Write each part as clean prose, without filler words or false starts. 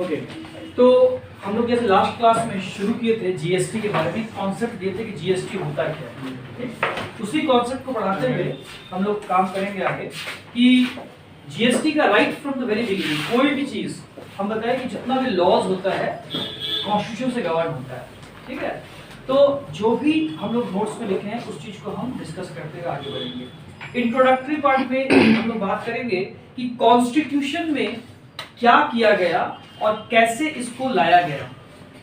Okay, तो हम लोग जैसे लास्ट क्लास में शुरू किए थे जीएसटी के बारे में, कॉन्सेप्ट दिए थे कि जीएसटी होता क्या है, ठीक? उसी कॉन्सेप्ट को बढ़ाते हुए हम लोग काम करेंगे आगे कि जीएसटी का right from the very beginning, कोई भी चीज हम बताएं कि जितना भी लॉज होता है कॉन्स्टिट्यूशन से गवर्न होता है, ठीक है? तो जो भी हम लोग नोट्स में लिखे हैं उस चीज को हम डिस्कस करते हुए आगे बढ़ेंगे। इंट्रोडक्टरी पार्ट में हम लोग बात करेंगे कि कॉन्स्टिट्यूशन में क्या किया गया और कैसे इसको लाया गया।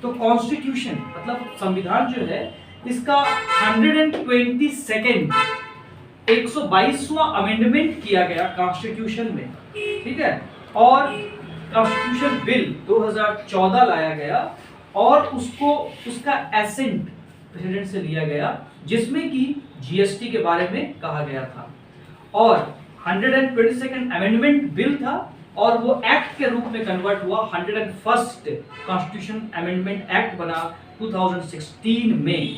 तो कॉन्स्टिट्यूशन मतलब संविधान जो है, इसका 122nd 122वां अमेंडमेंट किया गया कॉन्स्टिट्यूशन में, ठीक है? और कॉन्स्टिट्यूशन बिल 2014 लाया गया और उसको उसका एसेंट प्रेसिडेंट से लिया गया, जिसमें कि जीएसटी के बारे में कहा गया था। और 122nd अमेंडमेंट बिल था और वो एक्ट के रूप में कन्वर्ट हुआ 101st कॉन्स्टिट्यूशन अमेंडमेंट एक्ट बना 2016 में,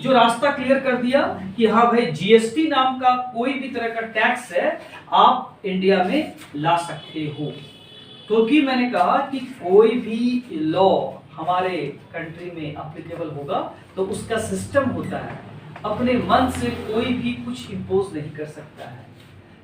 जो रास्ता क्लियर कर दिया कि हाँ भाई जीएसटी नाम का कोई भी तरह का टैक्स है आप इंडिया में ला सकते हो। क्योंकि मैंने कहा कि कोई भी लॉ हमारे कंट्री में एप्लीकेबल होगा तो उसका सिस्टम होता है, अपने मन से कोई भी कुछ इंपोज नहीं कर सकता है।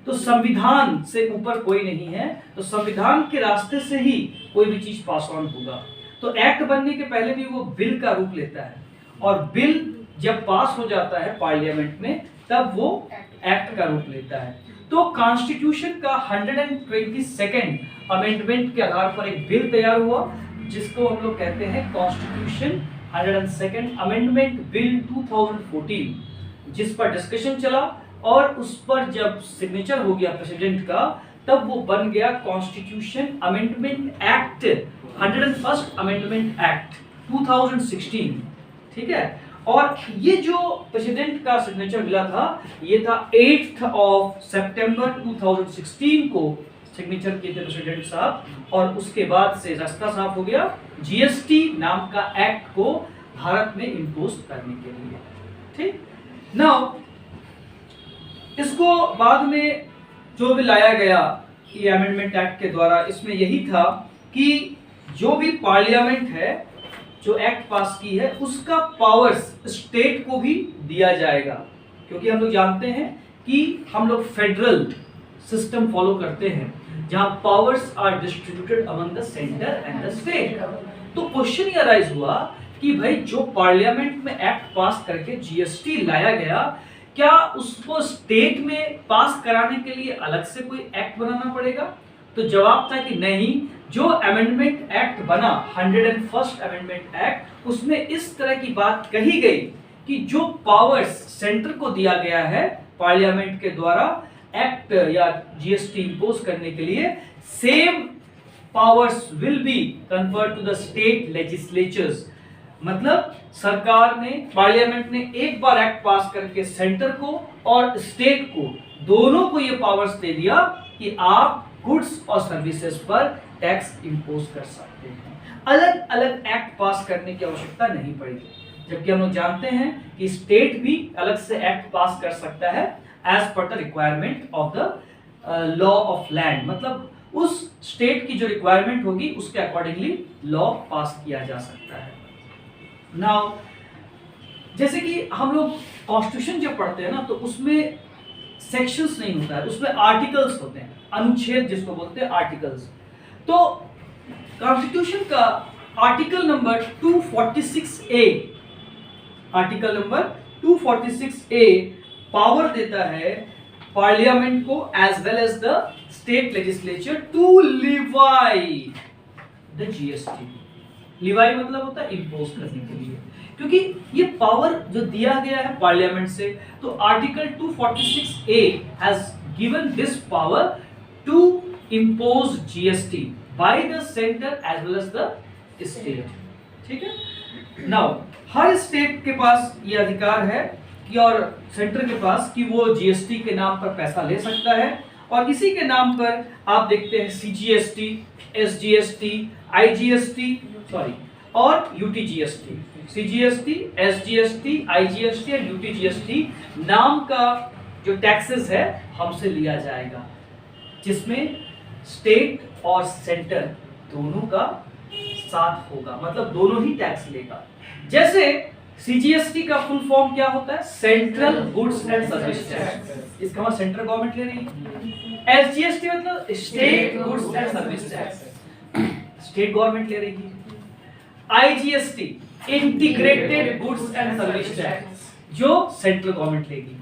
तो संविधान से ऊपर कोई नहीं है, तो संविधान के रास्ते से ही कोई भी चीज पास ऑन होगा। तो एक्ट बनने के पहले भी वो बिल का रूप लेता है और बिल जब पास हो जाता है पार्लियामेंट में तब वो एक्ट का रूप लेता है। तो कॉन्स्टिट्यूशन का 122nd अमेंडमेंट के आधार पर एक बिल तैयार हुआ जिसको हम लोग कहते हैं कॉन्स्टिट्यूशन 102nd अमेंडमेंट बिल 2014, जिस पर डिस्कशन चला और उस पर जब सिग्नेचर हो गया प्रेसिडेंट का तब वो बन गया constitution amendment act 101st amendment act 2016, ठीक है? और ये जो प्रेसिडेंट का सिग्नेचर मिला था ये था 8 सितंबर 2016 को सिग्नेचर किए थे प्रेसिडेंट साहब, और उसके बाद से रास्ता साफ हो गया जीएसटी नाम का एक्ट को भारत में इंपोज करने के लिए, ठीक? नाउ इसको बाद में जो भी लाया गया ये अमेंडमेंट एक्ट के द्वारा, इसमें यही था कि जो भी पार्लियामेंट है जो एक्ट पास की है उसका पावर्स स्टेट को भी दिया जाएगा, क्योंकि हम लोग जानते हैं कि हम लोग फेडरल सिस्टम फॉलो करते हैं जहां powers are distributed among the centre and the state. तो क्वेश्चन ये अराइज हुआ कि भाई जो पार्लियामेंट में एक्ट पास करके जीएसटी लाया गया, क्या उसको स्टेट में पास कराने के लिए अलग से कोई एक्ट बनाना पड़ेगा? तो जवाब था कि नहीं, जो अमेंडमेंट एक्ट बना 101st अमेंडमेंट एक्ट, उसमें इस तरह की बात कही गई कि जो पावर्स सेंटर को दिया गया है पार्लियामेंट के द्वारा एक्ट या जीएसटी इंपोज करने के लिए, same powers will be conferred to the state legislatures. मतलब सरकार ने, पार्लियामेंट ने एक बार एक्ट पास करके सेंटर को और स्टेट को दोनों को ये पावर्स दे दिया कि आप गुड्स और सर्विसेज पर टैक्स इंपोज कर सकते हैं। अलग अलग एक्ट पास करने की आवश्यकता नहीं पड़ेगी, जबकि हम लोग जानते हैं कि स्टेट भी अलग से एक्ट पास कर सकता है as per the requirement of the law of land. मतलब उस स्टेट की जो रिक्वायरमेंट होगी उसके अकॉर्डिंगली लॉ पास किया जा सकता है। नाउ जैसे कि हम लोग कॉन्स्टिट्यूशन जब पढ़ते हैं ना तो उसमें सेक्शंस नहीं होता है, उसमें आर्टिकल्स होते हैं, अनुच्छेद जिसको बोलते हैं आर्टिकल्स। तो कॉन्स्टिट्यूशन का article number 246A, article number 246A power देता है पार्लियामेंट को as well as the state legislature to levy the GST. Levy मतलब होता है इंपोज करने के लिए, क्योंकि ये पावर जो दिया गया है पार्लियामेंट से, तो article 246A has given this power to impose GST by the centre as well as the state, ठीक है? नाउ हर स्टेट के पास ये अधिकार है कि, और सेंटर के पास, कि वो जीएसटी के नाम पर पैसा ले सकता है, और इसी के नाम पर आप देखते हैं सीजीएसटी, एसजीएसटी, आईजीएसटी और यूटीजीएसटी। सीजीएसटी, एसजीएसटी, आईजीएसटी और यूटीजीएसटी नाम का जो टैक्सेस है हमसे लिया जाएगा, जिसमें स्टेट और सेंटर दोनों का साथ होगा, मतलब दोनों ही टैक्स लेगा। जैसे सीजीएसटी का फुल फॉर्म क्या होता है? Central goods and service tax, इसका मतलब सेंट्रल गवर्नमेंट ले रही है। एसजीएसटी मतलब state goods and service tax, state government ले रही है। IGST integrated goods and service tax, जो सेंट्रल गवर्नमेंट लेगी,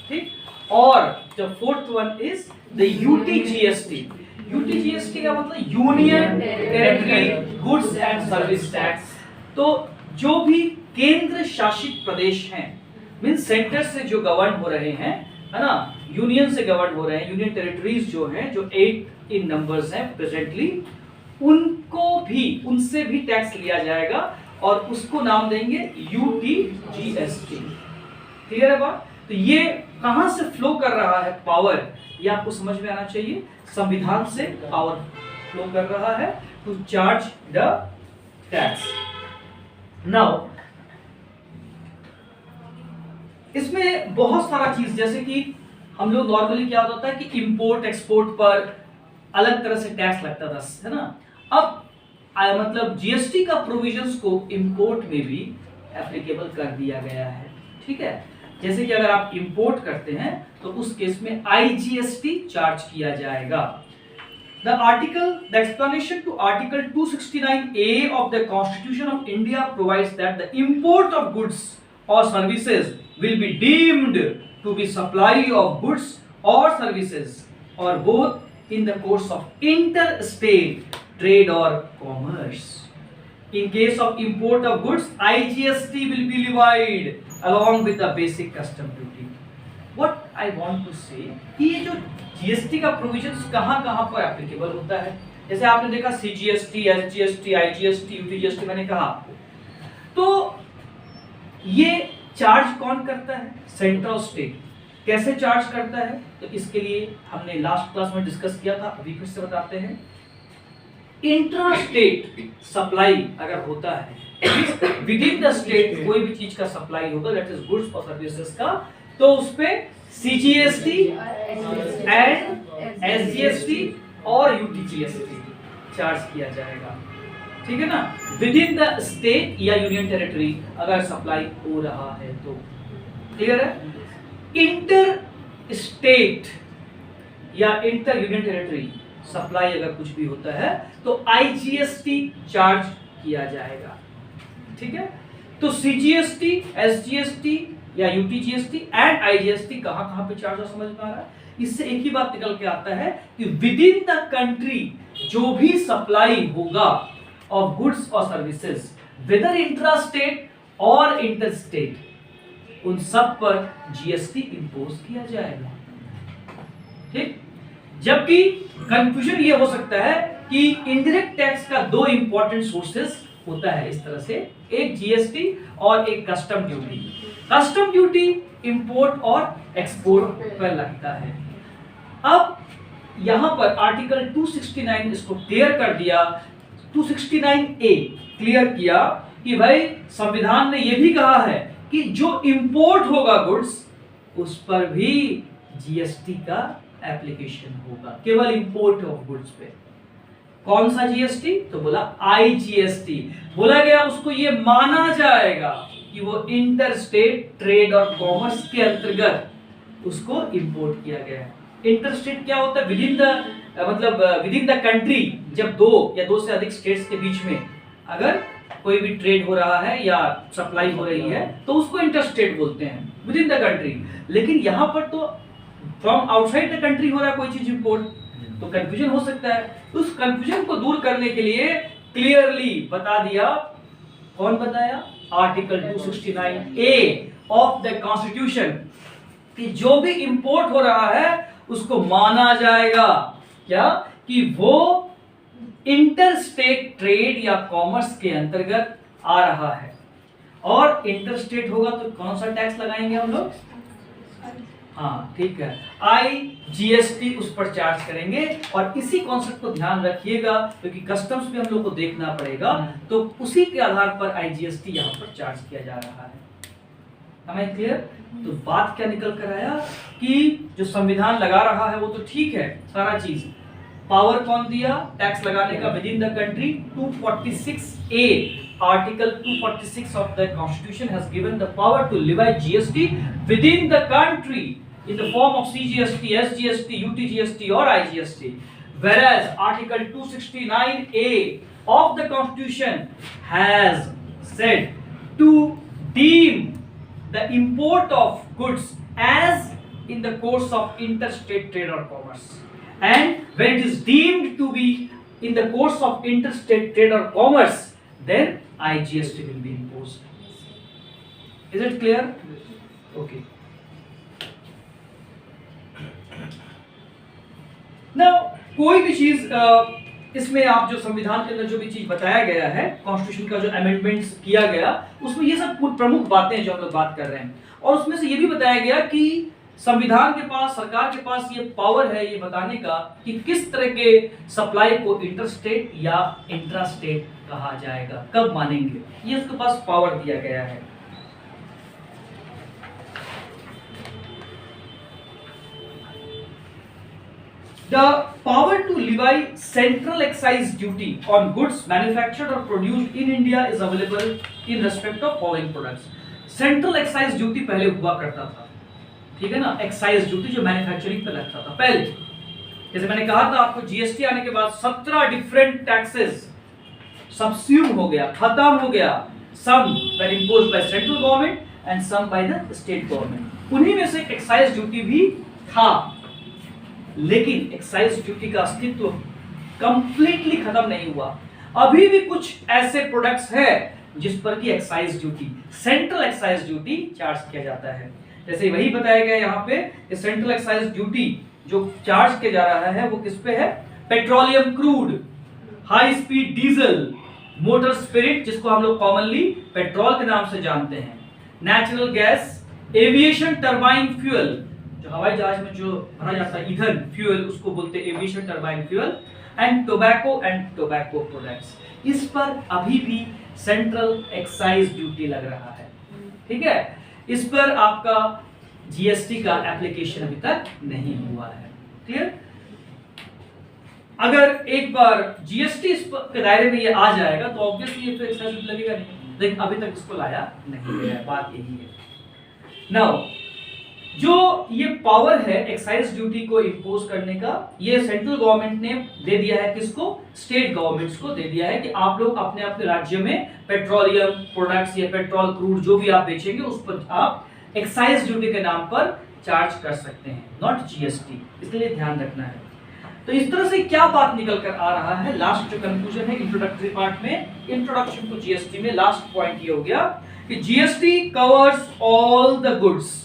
ठीक। और जो fourth one is the UTGST. UTGST का मतलब union territory goods and service tax. तो जो भी केंद्र शासित प्रदेश हैं, मीन सेंटर से जो गवर्न हो रहे हैं, है ना, यूनियन से गवर्न हो रहे हैं, यूनियन टेरिटरीज जो हैं, जो 8 इन नंबर्स हैं प्रेजेंटली, उनको भी, उनसे भी टैक्स लिया जाएगा और उसको नाम देंगे यूटीजीएसटी। क्लियर है बात? तो ये कहां से फ्लो कर रहा है पावर, ये आपको समझ में आना चाहिए। संविधान से पावर फ्लो कर रहा है to charge the tax. Now इसमें बहुत सारा चीज, जैसे कि हम लोग नॉर्मली क्या होता है कि इंपोर्ट एक्सपोर्ट पर अलग तरह से टैक्स लगता था, है ना। अब मतलब जीएसटी का प्रोविजंस को इंपोर्ट में भी एप्लीकेबल कर दिया गया है, ठीक है। जैसे कि अगर आप इंपोर्ट करते हैं तो उस केस में आईजीएसटी चार्ज किया जाएगा। The explanation to Article 269A of the Constitution of India provides that the import of goods or services will be deemed to be supply of goods or services or both in the course of interstate trade or commerce. In case of import of goods, IGST will be levied along with the basic custom duty. What I want to say कि ये जो GST का provisions कहाँ पर applicable होता है, जैसे आपने देखा सीजीएसटी, एसजीएसटी, आईजीएसटी, यूटीजीएसटी मैंने कहा, तो ये चार्ज कौन करता है? Central state. कैसे चार्ज करता है? तो इसके लिए हमने लास्ट क्लास में डिस्कस किया था, अभी फिर से बताते हैं। इंट्रा स्टेट सप्लाई अगर होता है, विद इन द स्टेट कोई भी चीज का सप्लाई होगा, that is goods or services का, तो उस पे सीजीएसटी एंड एसजीएसटी और यूटीजीएसटी चार्ज किया जाएगा, ठीक है ना। विद इन द स्टेट या यूनियन टेरिटरी अगर सप्लाई हो रहा है तो, क्लियर है। इंटर स्टेट या इंटर यूनियन टेरिटरी सप्लाई अगर कुछ भी होता है तो आईजीएसटी चार्ज किया जाएगा, ठीक है। तो सीजीएसटी, एसजीएसटी या यूटीजीएसटी एंड आईजीएसटी कहां पे चार्ज हो, समझ में आ रहा है। इससे एक ही बात निकल के आता है कि विद इन द कंट्री जो भी सप्लाई होगा of goods or services, weather intra state और इंटर स्टेट, उन सब पर जीएसटी इंपोज किया जाएगा, ठीक। जबकि कंफ्यूजन ये हो सकता है कि इनडायरेक्ट टैक्स का दो इंपॉर्टेंट सोर्सेस होता है इस तरह से, एक जीएसटी और एक custom duty. Custom duty import और एक्सपोर्ट पर लगता है। अब यहां पर आर्टिकल 269 इसको क्लियर कर दिया, 269A क्लियर किया कि भाई संविधान ने यह भी कहा है कि जो इंपोर्ट होगा गुड्स, उस पर भी जीएसटी का एप्लीकेशन होगा, केवल इंपोर्ट ऑफ गुड्स पे। कौन सा जीएसटी? तो बोला आईजीएसटी। बोला गया उसको ये माना जाएगा कि वो इंटर स्टेट ट्रेड और कॉमर्स के अंतर्गत उसको इंपोर्ट किया गया है। इंटर स्टेट क्या होता है? विद इन द, मतलब विद इन द कंट्री, जब दो या दो से अधिक स्टेट्स के बीच में अगर कोई भी ट्रेड हो रहा है या सप्लाई हो रही है तो उसको इंटर स्टेट बोलते हैं, विद इन द कंट्री। लेकिन यहाँ पर तो फ्रॉम आउटसाइड द कंट्री हो रहा है कोई चीज इंपोर्ट, तो कंफ्यूजन हो सकता है। उस कंफ्यूजन को दूर करने के लिए क्लियरली बता दिया, कौन बताया? Article 269A of the constitution, कि जो भी इंपोर्ट हो रहा है उसको माना जाएगा क्या, कि वो इंटर स्टेट ट्रेड या कॉमर्स के अंतर्गत आ रहा है। और इंटर स्टेट होगा तो कौन सा टैक्स लगाएंगे हम लोग? हाँ ठीक है, आईजीएसटी उस पर चार्ज करेंगे। और इसी कॉन्सेप्ट को ध्यान रखिएगा क्योंकि कस्टम्स भी हम लोग को देखना पड़ेगा, तो उसी के आधार पर आईजीएसटी यहाँ पर चार्ज किया जा रहा है। हमें क्लियर? तो बात क्या निकल कर आया कि जो संविधान लगा रहा है वो तो ठीक है सारा चीज, पावर कौन दिया टैक्स लगाने का with in the country? 246A, article 246 of the constitution has given the power to levy GST within the country in the form of CGST, SGST, UTGST or IGST, whereas article 269A of the constitution has said to deem the import of goods as in the course of interstate trade or commerce, and when it is deemed to be in the course of interstate trade or commerce, then IGST will be imposed. Is it clear? Okay. Now कोई भी चीज इसमें आप जो संविधान के अंदर जो भी चीज बताया गया है, कॉन्स्टिट्यूशन का जो अमेंडमेंट्स किया गया, उसमें ये सब प्रमुख बातें हैं जो हम लोग बात कर रहे हैं। और उसमें से ये भी बताया गया कि संविधान के पास, सरकार के पास ये पावर है ये बताने का कि किस तरह के सप्लाई को इंटरस्टेट या इंट्रास्टेट कहा जाएगा, कब मानेंगे, ये उसके पास पावर दिया गया है। The power to levy central excise duty on goods manufactured or produced in India is available in respect of following products. Central excise duty पहले हुआ करता था, ठीक है ना, एक्साइज ड्यूटी जो मैन्युफैक्चरिंग पे लगता था पहले। जैसे मैंने कहा था आपको, जीएसटी आने के बाद 17 डिफरेंट टैक्सेस सबस्यूम हो गया, खत्म हो गया। Some were imposed by central government and some by the state government. उन्हीं में से एक्साइज ड्यूटी भी था, लेकिन एक्साइज ड्यूटी का अस्तित्व कंप्लीटली खत्म नहीं हुआ। अभी भी कुछ ऐसे प्रोडक्ट्स हैं जिस पर की excise duty, central excise duty charge किया जाता है। जैसे वही बताया गया यहाँ पे, सेंट्रल एक्साइज ड्यूटी जो चार्ज किया जा रहा है वो किस पे है? Petroleum crude, high speed diesel, motor spirit जिसको हम लोग कॉमनली पेट्रोल के नाम से जानते हैं, natural gas, aviation turbine fuel, जो हवाई जहाज में जो भरा जाता है ईंधन फ्यूल, उसको बोलते हैं aviation turbine fuel, and tobacco and tobacco products. इस पर अभी भी सेंट्रल एक्साइज ड्यूटी लग रहा है, ठीक है। इस पर आपका जीएसटी का एप्लीकेशन अभी तक नहीं हुआ है, क्लियर। अगर एक बार जीएसटी इस के दायरे में ये आ जाएगा तो ऑब्वियसली ये तो एक्साइज ड्यूटी लगेगा नहीं, लेकिन अभी तक इसको लाया नहीं गया है, बात यही है। नाउ जो ये पावर है एक्साइज ड्यूटी को इंपोज करने का, ये सेंट्रल गवर्नमेंट ने दे दिया है किसको? स्टेट गवर्नमेंट्स को दे दिया है कि आप लोग अपने अपने राज्य में पेट्रोलियम प्रोडक्ट्स या पेट्रोल क्रूड जो भी आप बेचेंगे उस पर आप एक्साइज ड्यूटी के नाम पर चार्ज कर सकते हैं, नॉट जीएसटी। इसलिए ध्यान रखना है। तो इस तरह से क्या बात निकल कर आ रहा है, लास्ट जो कंक्लूजन है इंट्रोडक्टरी पार्ट में, इंट्रोडक्शन टू जीएसटी में लास्ट पॉइंट ये हो गया कि GST covers all the goods.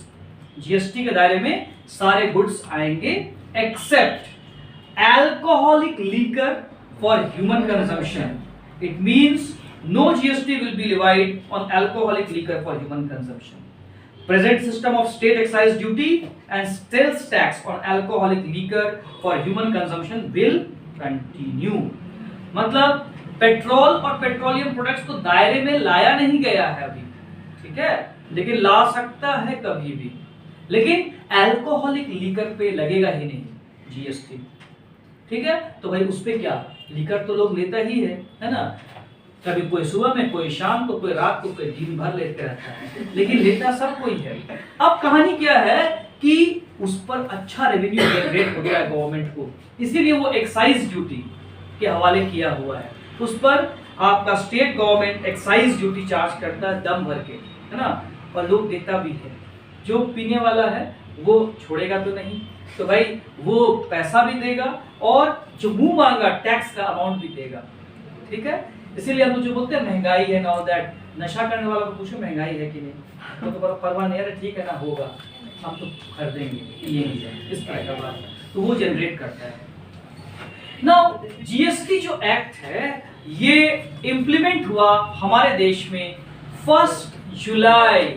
GST के दायरे में सारे गुड्स आएंगे except alcoholic liquor for human consumption. It means no GST will be levied on alcoholic liquor for human consumption. Present system of state excise duty and sales tax on alcoholic liquor for human consumption will continue. मतलब petrol और petroleum products को दायरे में लाया नहीं गया है अभी, ठीक है, लेकिन ला सकता है कभी भी। लेकिन अल्कोहलिक लीकर पे लगेगा ही नहीं जीएसटी, ठीक है। तो भाई उस पे क्या, लीकर तो लोग लेता ही है ना, कभी कोई सुबह में, कोई शाम को, कोई रात को, कोई दिन भर लेते रहता है, लेकिन लेता सब कोई है। अब कहानी क्या है कि उस पर अच्छा रेवेन्यू जनरेट हो गया है गवर्नमेंट को, इसीलिए वो एक्साइज ड्यूटी के हवाले किया हुआ है। उस पर आपका state government excise duty charge करता है दम भर के, है ना, और लोग देता भी है। जो पीने वाला है वो छोड़ेगा तो नहीं, तो भाई वो पैसा भी देगा और जो मुंह मांगा टैक्स का अमाउंट भी देगा, ठीक है। इसीलिए हम जो बोलते हैं महंगाई है, नाउ दैट, नशा करने वाला को पूछो महंगाई है कि नहीं, तो परवाह नहीं है, ठीक है ना, होगा, हम तो खरीदेंगे, ये इस तरह का बात, तो वो जनरेट करता है। नाउ जीएसटी जो एक्ट है ये इम्प्लीमेंट हुआ हमारे देश में 1 जुलाई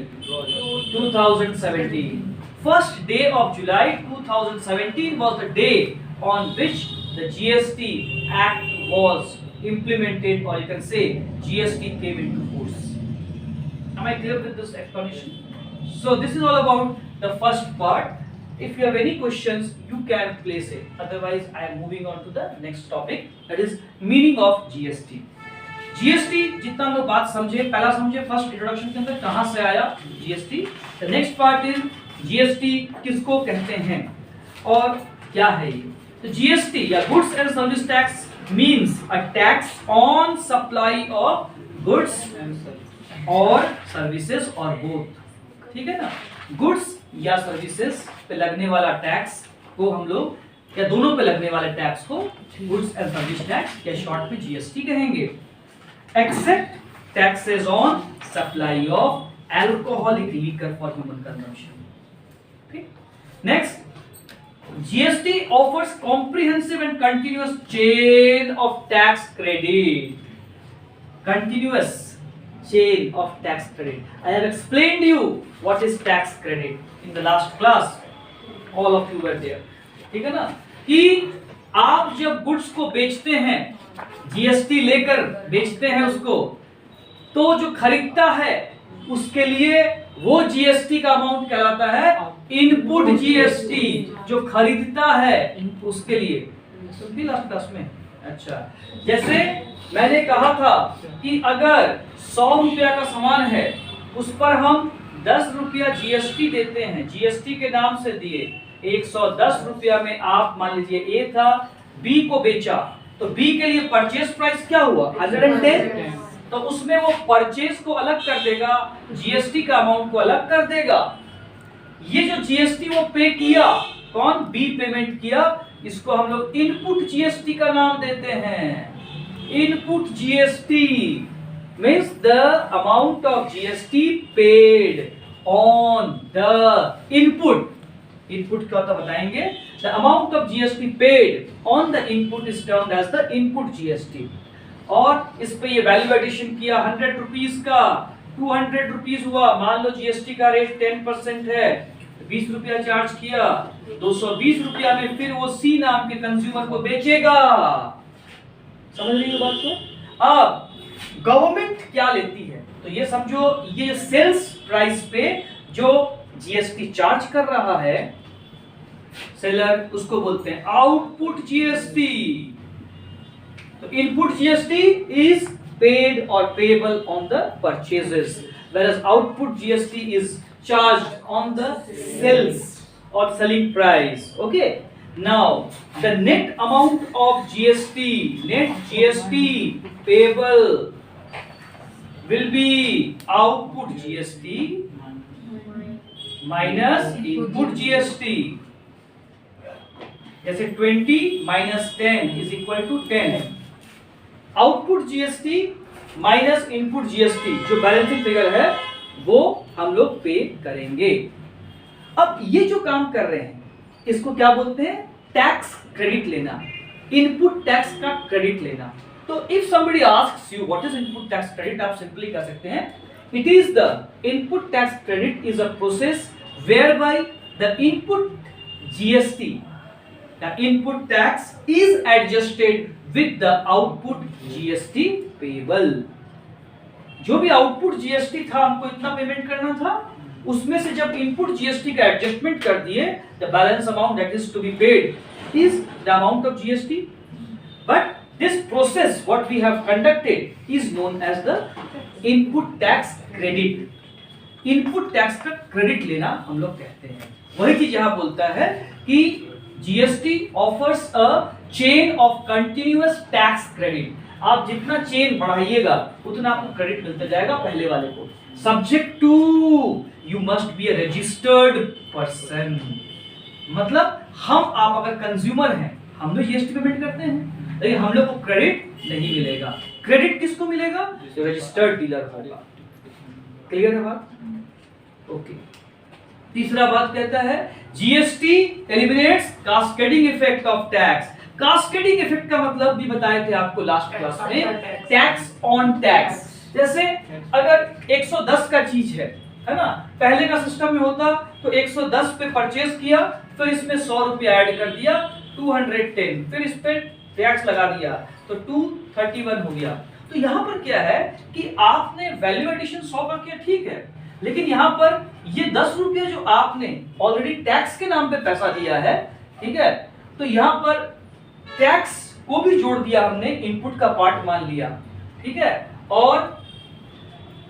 2017. 1st day of July 2017 was the day on which the GST Act was implemented, or you can say GST came into force. Am I clear with this explanation? So this is all about the first part. if you have any questions you can place it, otherwise I am moving on to the next topic, that is meaning of GST. GST जितना हम लोग बात समझे, पहला समझे first introduction के अंदर कहां से आया GST. The next part is GST किसको कहते हैं और क्या है ये. तो GST या goods and service tax means a tax on supply of goods or services और बोथ. ठीक है ना, गुड्स या सर्विसेज पे लगने वाला टैक्स को हम लोग, या दोनों पे लगने वाले टैक्स को गुड्स एंड सर्विस टैक्स या शॉर्ट में GST कहेंगे. Except taxes on supply of alcoholic liquor for human consumption. ठीक. Next, GST offers comprehensive and continuous chain of tax credit. Continuous chain of tax credit. I have explained you what is tax credit in the last class. All of you were there. ठीक है ना, कि आप जब goods को बेचते हैं, GST लेकर बेचते हैं उसको, तो जो खरीदता है उसके लिए वो GST का अमाउंट कहलाता है इनपुट GST. जो खरीदता है उसके लिए, सुन लास्ट क्लास में. अच्छा, जैसे मैंने कहा था कि अगर 100 रुपया का सामान है उस पर हम 10 रुपया GST देते हैं, GST के नाम से दिए, 110 रुपया में आप मान लीजिए A था, B को बेचा, तो B के लिए परचेज प्राइस क्या हुआ 110. तो उसमें वो परचेज को अलग कर देगा, GST का अमाउंट को अलग कर देगा. ये जो GST वो पे किया, कौन, B पेमेंट किया, इसको हम लोग इनपुट GST का नाम देते हैं. Input GST means the amount of GST paid on the input. Input क्या होता है बताएंगे. The amount of GST paid on the input is termed as the input GST. और इस पे ये वैल्यू एडिशन किया 100 रुपीस का, 200 रुपीस हुआ. मान लो GST का रेट 10% है, 20 रुपया चार्ज किया, 220 रुपया में फिर वो C नाम के कंज्यूमर को बेचेगा. समझ लीजिए बात को. अब गवर्नमेंट क्या लेती है, तो ये समझो, ये सेल्स प्राइस पे जो GST चार्ज कर रहा है सेलर, उसको बोलते हैं आउटपुट GST. तो input GST is paid or payable on the purchases, whereas output GST is charged on the sales or selling price. Okay. Now the net amount of GST, net GST payable will be output GST minus input GST. जैसे 20 minus 10 is equal to 10. Output GST minus input GST जो balancing figure है वो हम लोग पे करेंगे. अब ये जो काम कर रहे हैं इसको क्या बोलते हैं, टैक्स क्रेडिट लेना, इनपुट टैक्स का क्रेडिट लेना. तो if somebody asks you what is input tax credit, आप सिंपली कह सकते हैं it is the input tax credit is a process whereby the input GST, the input tax is adjusted with the output GST payable. जो भी output GST था, हमको इतना payment करना था, उसमें से जब इनपुट GST का एडजस्टमेंट कर दिए, the balance amount that is to be paid is the amount of GST. But this process what we have conducted is known as the input tax credit. Input tax का credit लेना हम लोग कहते हैं. वही चीज यहां बोलता है कि GST offers a chain of continuous tax credit. आप जितना चेन बढ़ाइएगा उतना आपको क्रेडिट मिलता जाएगा पहले वाले को. Subject to you must be a registered person. मतलब आप अगर कंज्यूमर हैं, हम लोग GST पेमेंट करते हैं, लेकिन हम लोग को क्रेडिट नहीं मिलेगा. क्रेडिट किसको मिलेगा, जो रजिस्टर्ड डीलर होगा. क्लियर है बात? ओके. तीसरा बात कहता है GST eliminates cascading effect of tax. Cascading effect का मतलब भी बताए थे आपको लास्ट क्लास में, टैक्स ऑन टैक्स. जैसे अगर 110 का चीज है ना, पहले का सिस्टम में होता तो 110 पे परचेज किया, फिर इसमें 100 रुपया ऐड कर दिया, 210, फिर इस पे टैक्स लगा दिया तो 231 हो गया. तो यहाँ पर क्या है कि आपने वैल्यू एडिशन 100 का किया, ठीक है, लेकिन यहाँ पर ये 10 रुपये जो आपने ऑलरेडी टैक्स के नाम पे पैसा दिया है, ठीक है, तो यहाँ पर टैक्स को भी जोड़ दिया हमने, इनपुट का पार्ट मान लिया, ठीक है, और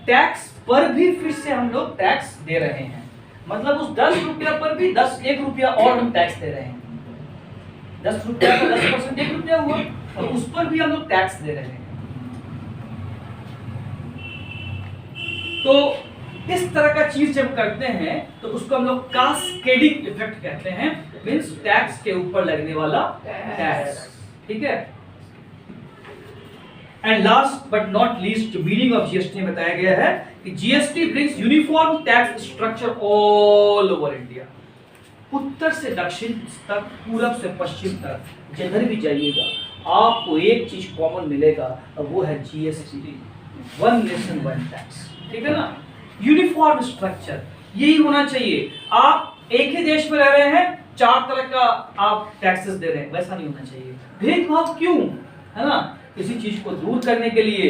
टैक्स पर भी फिर से हम लोग टैक्स दे रहे हैं, मतलब उस 10 रुपया पर भी 1 रुपया और हम टैक्स दे रहे हैं। 10 रुपया का 10% 1 रुपया हुआ, और उस पर भी हम लोग टैक्स दे रहे हैं। तो इस तरह का चीज जब करते हैं तो उसको हम लोग कास्केडिंग इफेक्ट कहते हैं, मींस टैक्स के ऊपर लगने वाला टैक्स, ठीक है। And last but not least meaning of GST में बताया गया है कि GST brings uniform tax structure all over India. उत्तर से दक्षिण तक, पूरब से पश्चिम तक, जिधर भी जाइएगा आपको एक चीज कॉमन मिलेगा, और वो है GST, one nation one tax, ठीक है ना। यूनिफॉर्म स्ट्रक्चर यही होना चाहिए। आप एक ही देश में रह रहे हैं, 4 तरह का आप टैक्सेस दे रहे हैं, वैसा नहीं होना चाहिए। भेदभाव क्यों, है ना। किसी चीज को दूर करने के लिए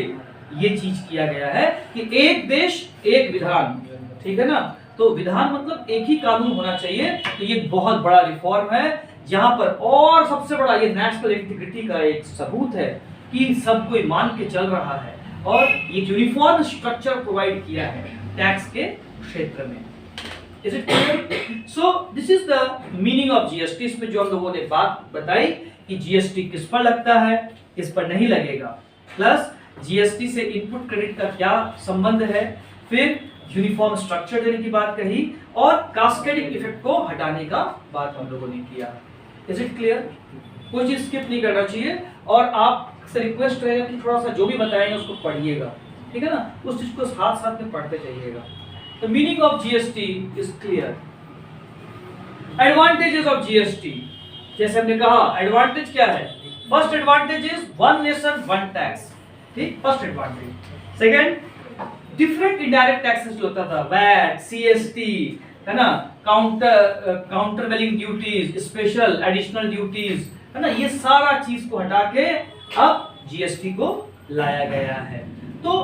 ये चीज किया गया है कि एक देश एक विधान, ठीक है ना। तो विधान मतलब एक ही कानून होना चाहिए। तो ये बहुत बड़ा रिफॉर्म है जहां पर, और सबसे बड़ा ये नेशनल इंटीग्रिटी का एक सबूत है कि सब कोई मान के चल रहा है, और ये यूनिफॉर्म स्ट्रक्चर प्रोवाइड किया है टैक्स के क्षेत्र में। Is it clear? So this is the meaning of GST। इसमें जो हम लोगों ने बात बताई कि GST किस पर लगता है, किस पर नहीं लगेगा, प्लस GST से इनपुट क्रेडिट का क्या संबंध है, फिर यूनिफॉर्म स्ट्रक्चर देने की बात कही, और कास्केडिंग इफेक्ट को हटाने का बात हम लोगों ने किया। Is it clear? कोई चीज स्किप नहीं करना चाहिए, और आपसे रिक्वेस्ट रहेगा कि थोड़ा सा जो भी बताएंगे उसको पढ़िएगा, ठीक है ना, उस चीज को साथ साथ में पढ़ते जाइएगा। The meaning of GST is clear. Advantages of GST, जैसे हमने कहा एडवांटेज क्या है। First advantage is one nation one tax, ठीक, first advantage. Second, different indirect taxes जो होता था, वैट, सीएसटी, है ना, countervailing duties, special additional duties, है ना, ये सारा चीज को हटा के अब जीएसटी को लाया गया है। तो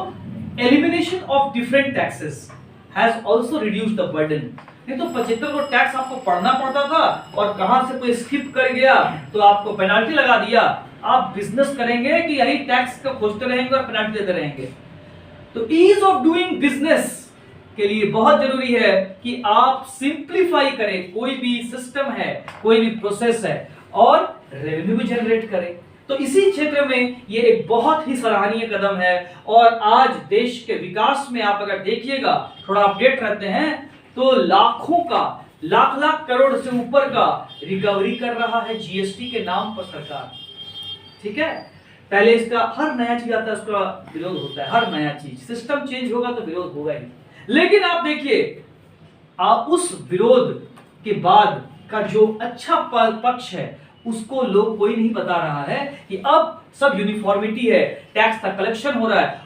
elimination of different taxes has also reduced the burden। नहीं तो 75 को टैक्स आपको पढ़ना पड़ता था, और कहां से कोई स्किप कर गया तो आपको पेनाल्टी लगा दिया। आप बिजनेस करेंगे कि यही टैक्स को खोजते रहेंगे और पेनाल्टी देते रहेंगे। तो ईज ऑफ डूइंग बिजनेस के लिए बहुत जरूरी है कि आप सिंप्लीफाई करें, कोई भी सिस्टम है, कोई भी प्रोसेस है, और रेवेन्यू भी जनरेट करें। तो इसी क्षेत्र में ये एक बहुत ही सराहनीय कदम है, और आज देश के विकास में आप अगर देखिएगा, थोड़ा अपडेट रहते हैं, तो लाखों का, लाख करोड़ से ऊपर का रिकवरी कर रहा है जीएसटी के नाम पर सरकार, ठीक है। पहले इसका हर नया चीज आता है उसका विरोध होता है, हर नया चीज, सिस्टम चेंज होगा तो विरोध होगा ही। लेकिन आप देखिए, आप उस विरोध के बाद का जो अच्छा पक्ष है उसको लोग कोई नहीं बता रहा है कि अब सब यूनिफॉर्मिटी है, टैक्स का कलेक्शन हो रहा है।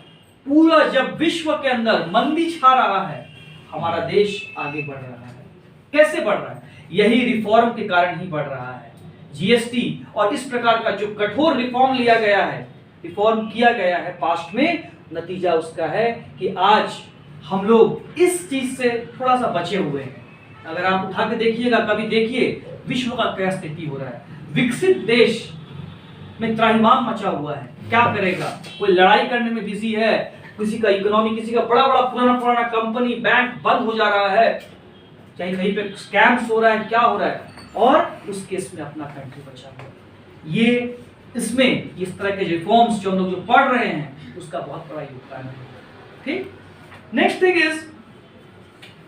पूरा जब विश्व के अंदर मंदी छा रहा है, हमारा देश आगे बढ़ रहा है। कैसे बढ़ रहा है? यही रिफॉर्म के कारण ही बढ़ रहा है। जीएसटी और इस प्रकार का जो कठोर रिफॉर्म लिया गया है, रिफॉर्म किया गया है पास्ट में, नतीजा उसका है कि आज हम लोग इस चीज से थोड़ा सा बचे हुए हैं। अगर आप उठा के देखिएगा, कभी देखिए विश्व का क्या स्थिति हो रहा है। विकसित देश में त्राहिमाम मचा हुआ है, क्या करेगा? कोई लड़ाई करने में बिजी है, किसी का इकोनॉमी, किसी का बड़ा बड़ा पुराना कंपनी, बैंक बंद हो जा रहा है, चाहे कहीं पे स्कैम्स हो रहा है, क्या हो रहा है, और उस केस में अपना कंट्री बचा हुआ है। ये इसमें इस तरह के रिफॉर्म्स जो हम लोग जो पढ़ रहे हैं उसका बहुत बड़ा योगदान है। ठीक, next thing is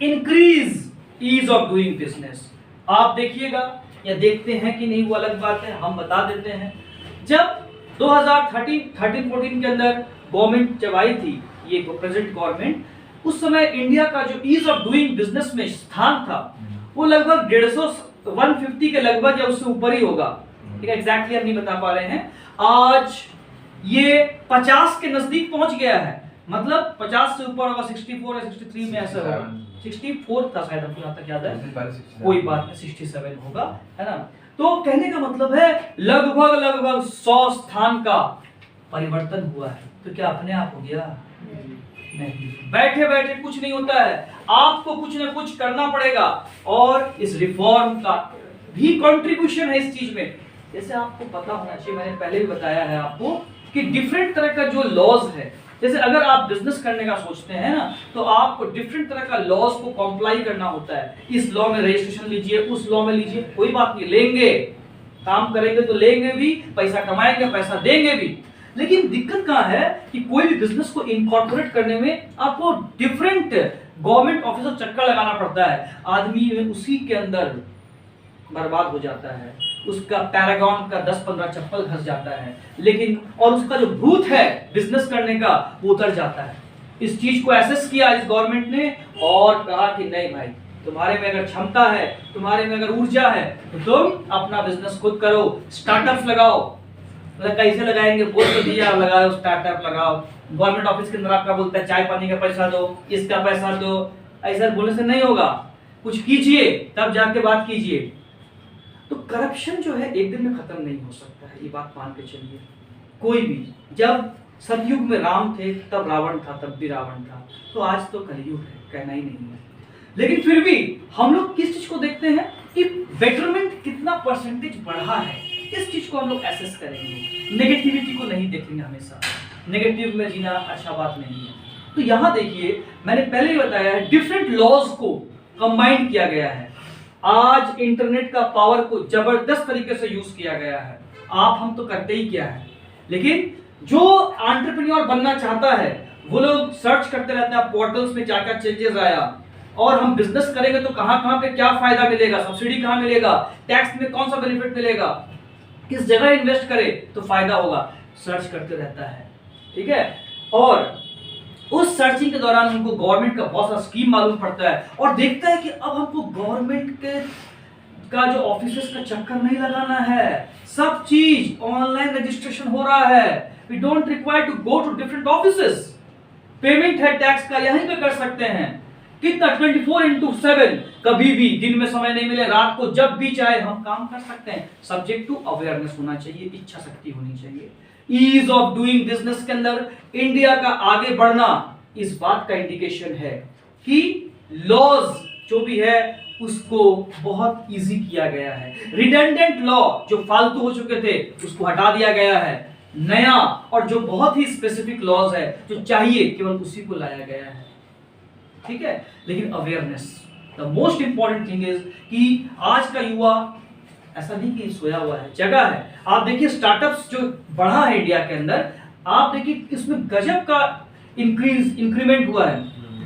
increase ease of doing business. आप देखिएगा या देखते हैं कि नहीं वो अलग बात है, हम बता देते हैं। जब 2013-14 के अंदर गवर्नमेंट जब आई थी, ये प्रेजेंट गवर्नमेंट, उस समय इंडिया का जो ईज ऑफ डूइंग बिजनेस में स्थान था वो लगभग 150 के लगभग या उससे ऊपर ही होगा। ठीक है, एग्जैक्टली हम नहीं बता पा रहे हैं। आज ये 50 के नजदीक पहुंच गया है, मतलब 50 से ऊपर होगा, 64 या 63 में ऐसा होगा। 64 था शायद, हमको यहाँ तक याद है, कोई बात नहीं, 67 होगा, है ना। तो कहने का मतलब है लगभग 100 स्थान का परिवर्तन हुआ है, तो क्या अपने आप हो गया? नहीं। बैठे बैठे कुछ नहीं होता है, आपको कुछ ना कुछ करना पड़ेगा, और इस रिफॉर्म का भी कंट्रीब्यूशन है इस चीज में। जैसे आपको पता होना चाहिए, मैंने पहले भी बताया है आपको कि डिफरेंट तरह का जो लॉज है, जैसे अगर आप बिजनेस करने का सोचते हैं ना, तो आपको डिफरेंट तरह का लॉज को कॉम्प्लाई करना होता है। इस लॉ में रजिस्ट्रेशन लीजिए, उस लॉ में लीजिए, कोई बात नहीं, लेंगे, काम करेंगे तो लेंगे भी, पैसा कमाएंगे, पैसा देंगे भी। लेकिन दिक्कत कहाँ है कि कोई भी बिजनेस को इनकॉर्पोरेट करने में आपको डिफरेंट गवर्नमेंट ऑफिसर चक्कर लगाना पड़ता है। आदमी उसी के अंदर बर्बाद हो जाता है, उसका पैरागॉन का 10-15 चप्पल घस जाता है, लेकिन और उसका जो भूत है बिजनेस करने का वो उतर जाता है। इस चीज को एसेस किया इस गवर्नमेंट ने और कहा कि नहीं भाई, तुम्हारे में अगर क्षमता है, तुम्हारे में अगर ऊर्जा है, तो तुम अपना बिजनेस खुद करो, स्टार्टअप्स लगाओ। मतलब कैसे लगाएंगे, बोल तो दिया, लगाओ, स्टार्टअप लगाओ। गवर्नमेंट ऑफिस के अंदर आपका बोलता है चाय पानी का पैसा दो, इसका पैसा दो, ऐसा बोलने से नहीं होगा, कुछ कीजिए तब जाके बात कीजिए। तो करप्शन जो है एक दिन में खत्म नहीं हो सकता है, ये बात मान के चलिए। कोई भी, जब सतयुग में राम थे तब रावण था, तब भी रावण था, तो आज तो कलयुग है, कहना ही नहीं है। लेकिन फिर भी हम लोग किस चीज को देखते हैं कि बेटरमेंट कितना परसेंटेज बढ़ा है, इस चीज को हम लोग एसेस करेंगे। नेगेटिविटी को नहीं देखेंगे हमेशा, नेगेटिव में जीना अच्छा बात नहीं है। तो यहाँ देखिए, मैंने पहले ही बताया है, डिफरेंट लॉज को कंबाइन किया गया है। आज इंटरनेट का पावर को जबरदस्त तरीके से यूज किया गया है। आप हम तो करते ही क्या है, लेकिन जो एंटरप्रेन्योर बनना चाहता है वो लोग सर्च करते रहते हैं पोर्टल्स में क्या क्या चेंजेस आया, और हम बिजनेस करेंगे तो कहां कहां पे क्या फायदा मिलेगा, सब्सिडी कहां मिलेगा, टैक्स में कौन सा बेनिफिट मिलेगा, किस जगह इन्वेस्ट करे तो फायदा होगा, सर्च करते रहता है। ठीक है, और उस सर्चिंग के दौरान उनको गवर्नमेंट का बहुत सा स्कीम मालूम पड़ता है और देखता है कि अब हमको गवर्नमेंट के का जो ऑफिसेस का चक्कर नहीं लगाना है, सब चीज ऑनलाइन रजिस्ट्रेशन हो रहा है, we don't require to go to different offices, payment है टैक्स का यहीं पे कर सकते हैं। कितना 24/7, कभी भी दिन में समय नहीं मिले, रात को जब भी चाहे हम काम कर सकते हैं। सब्जेक्ट टू अवेयरनेस होना चाहिए, इच्छा शक्ति होनी चाहिए। ईज ऑफ डूइंग बिजनेस के अंदर इंडिया का आगे बढ़ना इस बात का इंडिकेशन है कि लॉज जो भी है उसको बहुत इजी किया गया है। रिडंडेंट लॉ जो फालतू हो चुके थे उसको हटा दिया गया है, नया और जो बहुत ही स्पेसिफिक लॉज है जो चाहिए केवल उसी को लाया गया है। ठीक है, लेकिन awareness the most important thing is कि आज का युवा ऐसा नहीं कि सोया हुआ है, जगह है। आप देखिए स्टार्टअप्स जो बढ़ा है इंडिया के अंदर, आप देखिए इसमें गजब का इंक्रीमेंट हुआ है।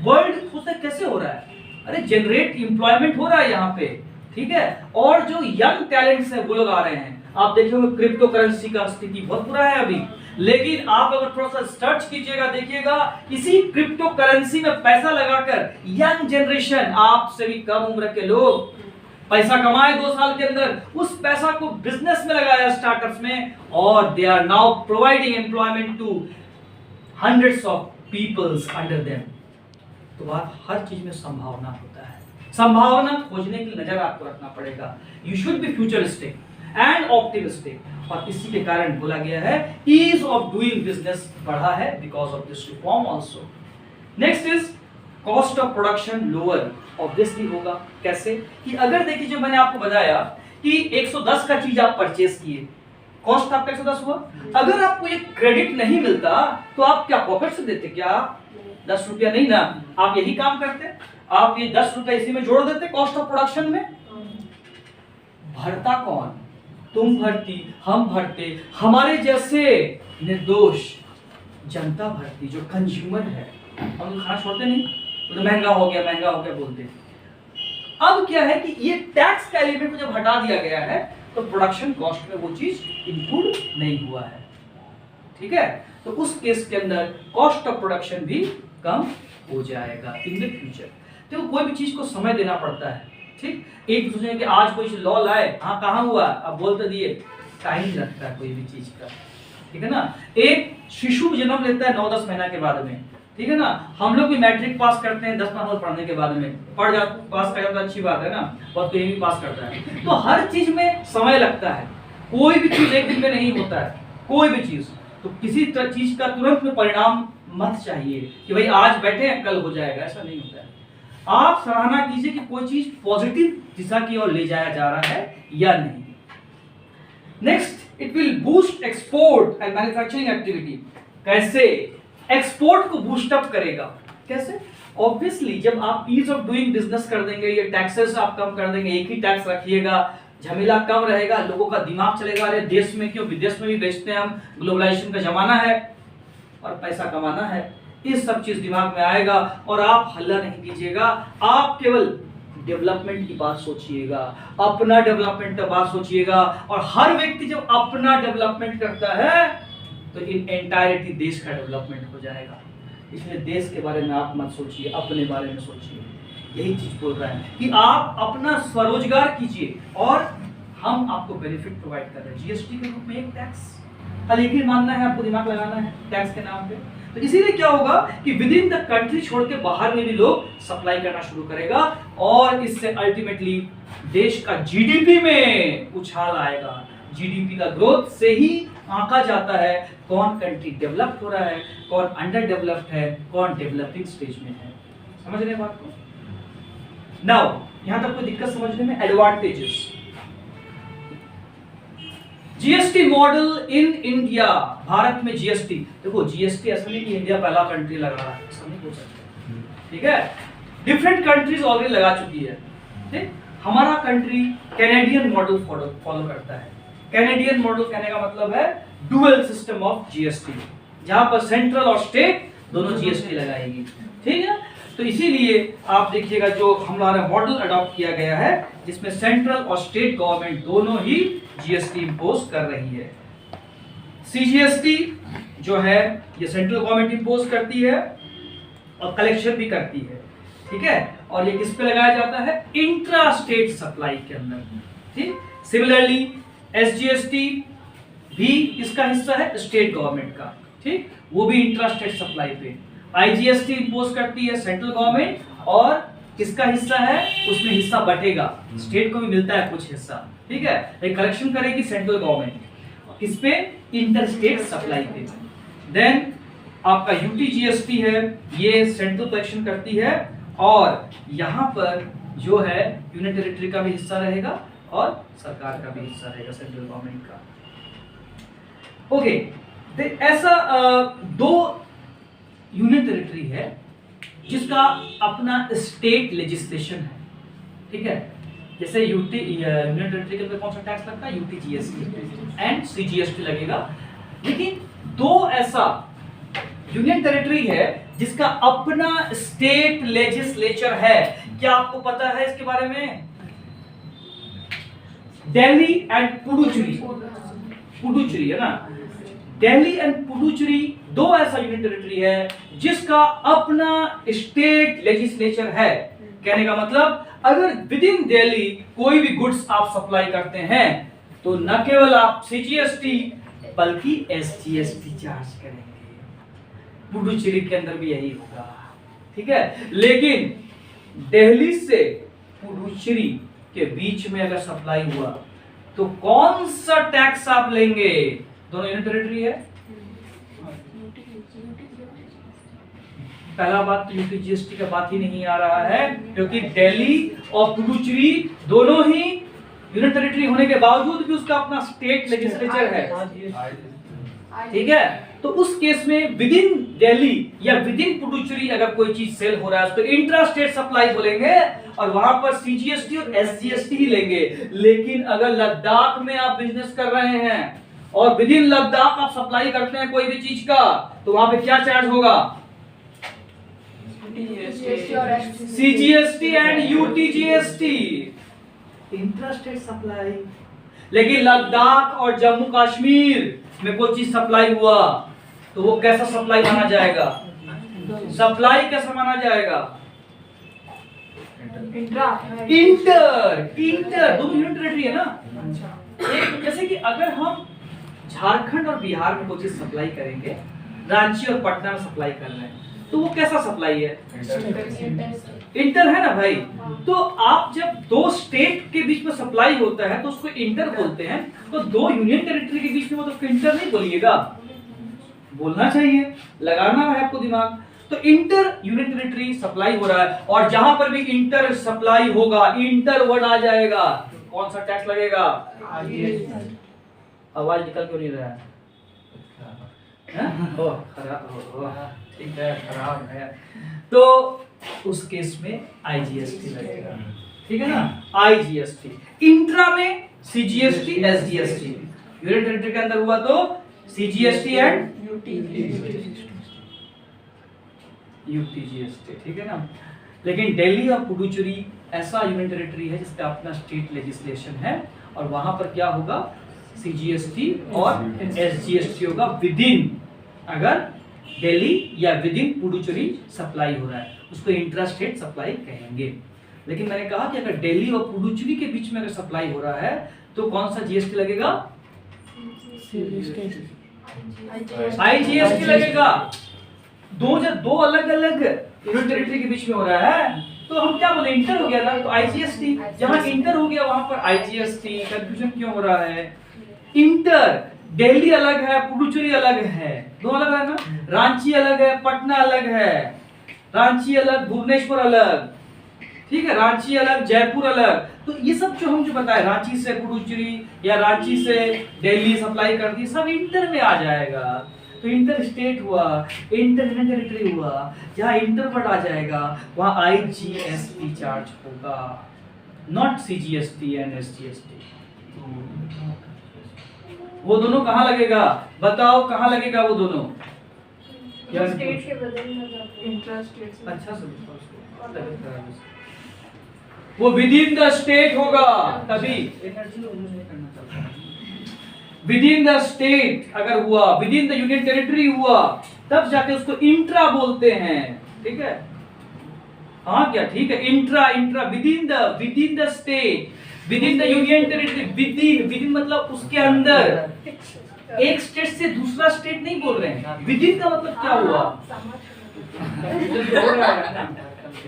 वर्ल्ड सोचता है कैसे हो रहा है, अरे जनरेट एम्प्लॉयमेंट हो रहा है यहाँ पे। ठीक है, और जो यंग टैलेंट्स है वो लोग आ रहे हैं। आप देखिए क्रिप्टो करेंसी का स्थिति बहुत बुरा है अभी, लेकिन आप अगर थोड़ा सा सर्च कीजिएगा देखिएगा इसी क्रिप्टो करेंसी में पैसा लगाकर यंग जनरेशन, आपसे भी कम उम्र के लोग पैसा कमाए 2 साल के अंदर, उस पैसा को बिजनेस में लगाया स्टार्टअप्स में, और they are now providing employment to hundreds of peoples under them. तो बात हर चीज में संभावना होता है, संभावना खोजने की नजर आपको रखना पड़ेगा। You should be futuristic and optimistic, और इसी के कारण बोला गया है ईज ऑफ डूइंग बिजनेस बढ़ा है because of this reform also. Next is cost of production lower, obviously होगा। कैसे कि अगर देखिए जो मैंने आपको बताया कि 110 का चीज आप परचेस किए, कॉस्ट आपका 110 हुआ, अगर आपको ये क्रेडिट नहीं मिलता तो आप क्या पॉकेट से देते, क्या 10 रुपया नहीं ना, आप यही काम करते, आप ये 10 रुपया इसी में जोड़ देते कॉस्ट ऑफ प्रोडक्शन में। भरता कौन, तुम भरती, हम भरते, हमारे जैसे निर्दोष जनता भरती जो कंज्यूमर है। हम खाना छोड़ते नहीं, तो महंगा हो गया बोलते। अब क्या है कि ये टैक्स का एलिमेंट को जब हटा दिया गया है तो प्रोडक्शन कॉस्ट में वो चीज इंक्लूड नहीं हुआ है। ठीक है, तो उस केस के अंदर कॉस्ट ऑफ प्रोडक्शन भी कम हो जाएगा इन द फ्यूचर। तो कोई भी चीज को समय देना पड़ता है। ठीक, एक दूसरे के आज कोई लॉ लाए, हाँ कहाँ हुआ, अब बोल तो दिए, टाइम लगता है कोई भी चीज का। ठीक है ना, एक शिशु जन्म लेता है 9-10 महीना के बाद में। ठीक है ना, हम लोग भी मैट्रिक पास करते हैं 10 साल पढ़ने के बाद में, पढ़ जाते पास कर जाता, अच्छी बात है ना, बहुत कोई भी पास करता है। तो हर चीज में समय लगता है, कोई भी चीज एक दिन में नहीं होता है, कोई भी चीज। तो किसी चीज का तुरंत में परिणाम मत चाहिए कि भाई आज बैठे हैं कल हो जाएगा, ऐसा नहीं होता है। आप सराहना कीजिए कि कोई चीज पॉजिटिव दिशा की ओर ले जाया जा रहा है या नहीं। Next, it will boost export and manufacturing activity. कैसे एक्सपोर्ट को बूस्ट अप करेगा? कैसे? ऑब्वियसली जब आप ईज ऑफ डूइंग बिजनेस कर देंगे, ये टैक्सेस आप कम कर देंगे, एक ही टैक्स रखिएगा, झमेला कम रहेगा, लोगों का दिमाग चलेगा अरे देश में क्यों, विदेश में भी बेचते हैं हम, ग्लोबलाइजेशन का जमाना है और पैसा कमाना है, ये सब चीज दिमाग में आएगा और आप हल्ला नहीं कीजिएगा, आप केवल डेवलपमेंट की बात सोचिएगा, अपना डेवलपमेंट का बात सोचिएगा। और हर व्यक्ति जब अपना डेवलपमेंट करता है तो इन एंटायरिटी देश का डेवलपमेंट हो जाएगा। इसलिए देश के बारे में आप मत सोचिए, अपने बारे में सोचिए। यही चीज बोल रहा है कि आप अपना स्वरोजगार कीजिए और हम आपको बेनिफिट प्रोवाइड कर रहे हैं जीएसटी के रूप में। एक टैक्स लेकिन मानना है, आपको दिमाग लगाना है टैक्स के नाम पे। तो इसीलिए क्या होगा कि विद इन द कंट्री छोड़ के बाहर में भी लोग सप्लाई करना शुरू करेगा और इससे अल्टीमेटली देश का जीडीपी में उछाल आएगा। जीडीपी का ग्रोथ से ही आंका जाता है कौन कंट्री डेवलप्ड हो रहा है, कौन अंडर डेवलप्ड है, कौन डेवलपिंग स्टेज में है। समझ रहे हैं बात को? नाउ यहां तक कोई दिक्कत समझने में? Advantages. GST model in India, Bharat में जीएसटी। देखो जीएसटी ऐसा नहीं कि इंडिया पहला कंट्री लगा रहा है, ऐसा नहीं हो सकता, ठीक है? डिफरेंट कंट्रीज ऑलरेडी लगा चुकी है, ठीक? हमारा कंट्री कैनेडियन मॉडल फॉलो करता है। कैनेडियन मॉडल कहने का मतलब है डुअल सिस्टम ऑफ जीएसटी, जहां पर सेंट्रल और स्टेट दोनों जीएसटी लगाएगी, ठीक है? तो इसीलिए आप देखिएगा जो हमारा मॉडल अडॉप्ट किया गया है जिसमें सेंट्रल और स्टेट गवर्नमेंट दोनों ही जीएसटी इंपोज कर रही है। सीजीएसटी जो है ये सेंट्रल गवर्नमेंट इंपोज करती है और कलेक्शन भी करती है, ठीक है? और ये किस पे लगाया जाता है? इंट्रा स्टेट सप्लाई के अंदर, ठीक? सिमिलरली एसजीएसटी भी इसका हिस्सा है स्टेट गवर्नमेंट का, ठीक? वो भी इंट्रा स्टेट सप्लाई पे। आईजीएसटी इंपोज करती है सेंट्रल गवर्नमेंट और किसका हिस्सा है? उसमें हिस्सा बटेगा, स्टेट को भी मिलता है कुछ हिस्सा, ठीक है? एक कलेक्शन करेगी सेंट्रल गवर्नमेंट किस पे? इंटर स्टेट सप्लाई पे। देन आपका यूटीजीएसटी है, ये सेंट्रल कलेक्शन करती है और यहाँ पर जो है यूनियन टेरिटरी का भी हिस्सा रहेगा और सरकार का भी हिस्सा रहेगा, सेंट्रल गवर्नमेंट का। ओके, ऐसा दो यूनियन टेरिटरी है जिसका अपना स्टेट लेजिस्लेशन है, ठीक है? जैसे यूटी यूनियन टेरिटरी के अंदर कौन सा टैक्स लगता है? यूटीजीएसटी एंड सीजीएसटी लगेगा। लेकिन दो ऐसा यूनियन टेरिटरी है जिसका अपना स्टेट लेजिस्लेचर है। क्या आपको पता है इसके बारे में? दिल्ली एंड पुडुचेरी, पुडुचेरी है ना, दिल्ली एंड पुडुचेरी दो ऐसा यूनियन टेरिटरी है जिसका अपना स्टेट लेजिस्लेचर है। कहने का मतलब अगर विद इन दिल्ली कोई भी गुड्स आप सप्लाई करते हैं तो न केवल आप सीजीएसटी बल्कि एसजीएसटी चार्ज करेंगे। पुडुचेरी के अंदर भी यही होगा, ठीक है? लेकिन दिल्ली से पुडुचेरी के बीच में अगर सप्लाई हुआ तो कौन सा टैक्स आप लेंगे? दोनों यूनियन टेरिटरी है। पहला बात तो यूटीजीएसटी का बात ही नहीं आ रहा है क्योंकि दिल्ली और पुडुचेरी दोनों ही यूनियन टेरिटरी होने के बावजूद भी उसका अपना स्टेट लेजिस्लेचर है, ठीक है? तो उस केस में विद इन दिल्ली या विद इन पुडुचेरी अगर कोई चीज सेल हो रहा है तो इंट्रा स्टेट सप्लाई बोलेंगे और वहां पर सीजीएसटी और एसजीएसटी ही लेंगे। लेकिन अगर लद्दाख में आप बिजनेस कर रहे हैं और विद इन लद्दाख आप सप्लाई करते हैं कोई भी चीज का तो वहां पे क्या चार्ज होगा? CGST and UTGST, intra state supply. लेकिन लद्दाख और जम्मू कश्मीर में कोई चीज सप्लाई हुआ तो वो कैसा सप्लाई माना जाएगा? सप्लाई कैसा माना जाएगा? इंटर दोनों यूनियन टेरिटरी है ना। एक जैसे कि अगर हम झारखंड और बिहार में कोई चीज सप्लाई करेंगे, रांची और पटना में सप्लाई कर रहे हैं तो वो कैसा सप्लाई है? इंटर है ना भाई। तो आप जब दो स्टेट के बीच में सप्लाई होता है तो उसको इंटर बोलते हैं, तो दो यूनियन टेरिटरी के बीच में मतलब इंटर नहीं बोलिएगा, बोलना चाहिए, लगाना है आपको दिमाग। तो इंटर यूनियन टेरिटरी सप्लाई हो रहा है, और जहां पर भी इंटर सप्लाई होगा, इंटर वर्ड आ जाएगा, कौन सा टैक्स लगेगा? आवाज निकल क्यों नहीं रहा है? ओह खराब, ठीक है, खराब है। तो उस केस में आईजीएसटी लगेगा, ठीक है ना? आईजीएसटी। इंट्रा में सीजीएसटी, एसजीएसटी। यूनियन टेरिटरी के अंदर हुआ तो सीजीएसटी एंड यूटीजीएसटी, ठीक है ना? लेकिन दिल्ली और पुडुचेरी ऐसा यूनियन टेरिटरी है जिसका अपना स्टेट लेजिस्लेशन है, और वहां पर क्या होगा? सीजीएसटी और एसजीएसटी होगा विद इन, अगर दिल्ली या विद इन पुडुचेरी सप्लाई हो रहा है, उसको इंट्रा स्टेट सप्लाई कहेंगे। लेकिन मैंने कहा कि अगर दिल्ली और पुडुचेरी के बीच में अगर सप्लाई हो रहा है तो कौन सा जीएसटी लगेगा? आईजीएसटी लगेगा। दो अलग अलग यूनियन टेरिटरी के बीच में हो रहा है, तो हम क्या बोले? इंटर हो गया ना, तो आईजीएसटी। जहां इंटर हो गया वहां पर आईजीएसटी। कंफ्यूजन क्यों हो रहा है? इंटर, दिल्ली अलग है, पुडुचेरी अलग है, दो अलग है ना? रांची अलग है, पटना अलग है, रांची अलग, भुवनेश्वर अलग, ठीक है, रांची अलग, जयपुर अलग। तो ये सब जो हम बताए, रांची से पुडुचेरी या रांची से दिल्ली सप्लाई कर दी, सब इंटर में आ जाएगा। तो इंटर स्टेट हुआ, इंटर यूनियन टेरिटरी हुआ, जहां इंटर वर्ड आ जाएगा वहां आईजीएसटी चार्ज होगा, नॉट सीजीएसटी एंड एसजीएसटी। वो दोनों कहां लगेगा? बताओ कहां लगेगा वो दोनों? स्टेट के बदल में इंट्रा स्टेट। अच्छा वो विद इन द स्टेट होगा, तभी विद इन द स्टेट अगर हुआ, with in the union territory हुआ, तब जाके उसको इंट्रा बोलते हैं, ठीक है? हाँ क्या? ठीक है, intra, intra with in the state, with in the union territory, with in मतलब उसके अंदर। एक स्टेट से दूसरा स्टेट नहीं बोल रहे हैं। विद इन का मतलब क्या हुआ?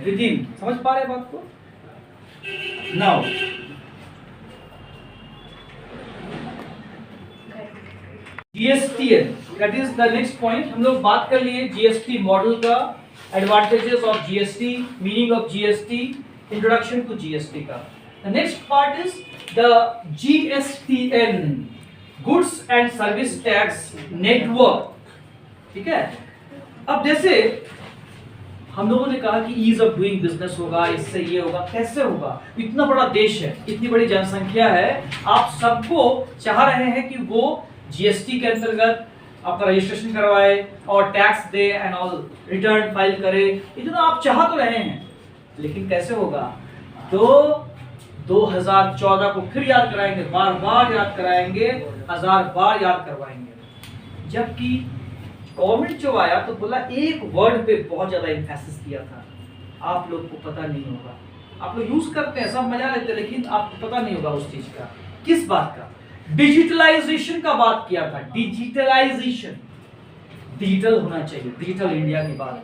विद इन, समझ पा रहे बात को? Now GSTN, that is the next point. हम लोग बात कर लिए जीएसटी मॉडल का, advantages of GST, meaning of GST, introduction to GST का। The next part is the GSTN, goods and service tax network, ठीक है? अब जैसे हम लोगों ने कहा कि ईज ऑफ डूइंग बिजनेस होगा, इससे ये होगा, कैसे होगा? इतना बड़ा देश है, इतनी बड़ी जनसंख्या है, आप सबको चाह रहे हैं कि वो जीएसटी के अंतर्गत अपना रजिस्ट्रेशन करवाए और tax they and all, return file करे, इतना आप चाह तो रहे हैं, लेकिन कैसे होगा? तो 2014 को फिर याद कराएंगे, बार बार याद कराएंगे, 1000 बार याद करवाएंगे। जबकि गवर्नमेंट जो आया तो बोला, एक वर्ड पे बहुत ज्यादा एम्फेसिस किया था, आप लोग को पता नहीं होगा, आप लोग यूज करते हैं, सब मजा लेते हैं, लेकिन आपको पता नहीं होगा उस चीज का। किस बात का? डिजिटलाइजेशन का बात किया था। डिजिटलाइजेशन, डिजिटल होना चाहिए, डिजिटल इंडिया की बात,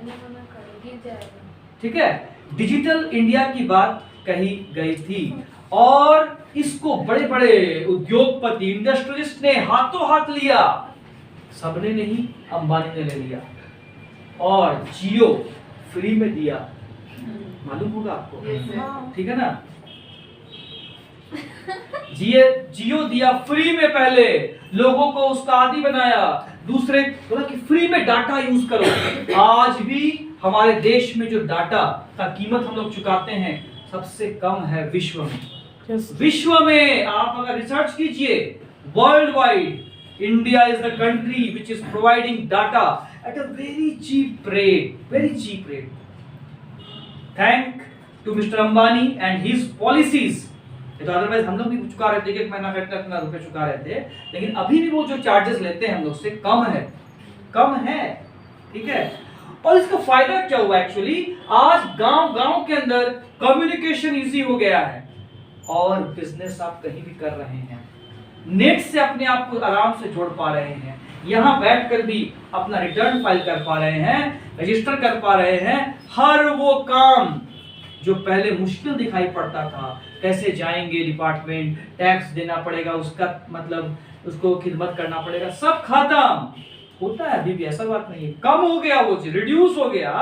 ठीक है? डिजिटल इंडिया की बात कही गई थी, और इसको बड़े बड़े उद्योगपति, इंडस्ट्रियलिस्ट ने हाथों हाथ लिया। सबने नहीं, अंबानी ने ले लिया, और जियो फ्री में दिया, मालूम होगा आपको, ठीक है ना? जियो दिया फ्री में, पहले लोगों को उसका आदी बनाया, दूसरे बोला कि फ्री में डाटा यूज करो। आज भी हमारे देश में जो डाटा का कीमत हम लोग चुकाते हैं सबसे कम है विश्व में। विश्व में आप अगर रिसर्च कीजिए, world wide India is the country which is providing data at a very cheap rate, very cheap rate. Thank to Mr. Ambani and his policies. तो अदरवाइज हम लोग भी चुका रहे थे, एक महीना का इतना रुपए चुका रहे थे, लेकिन अभी भी वो जो चार्जेस लेते हैं हम लोग से कम है, कम है, ठीक है? और इसका फायदा क्या हुआ एक्चुअली? आज गांव-गांव के अंदर कम्युनिकेशन इजी हो गया है, और बिजनेस आप कहीं भी कर रहे हैं, नेट से अपने आप को आराम से जोड़ पा रहे हैं, यहाँ बैठकर भी अपना रिटर्न फाइल कर पा रहे हैं, रजिस्टर कर पा रहे हैं। हर वो काम जो पहले मुश्किल दिखाई पड़ता था, कैसे जाएंगे डिपार्टमेंट, टैक्स देना पड़ेगा, उसका मतलब उसको खिदमत करना पड़ेगा, सब खत्म। होता है अभी भी, ऐसा बात नहीं है, कम हो गया, वो रिड्यूस हो गया,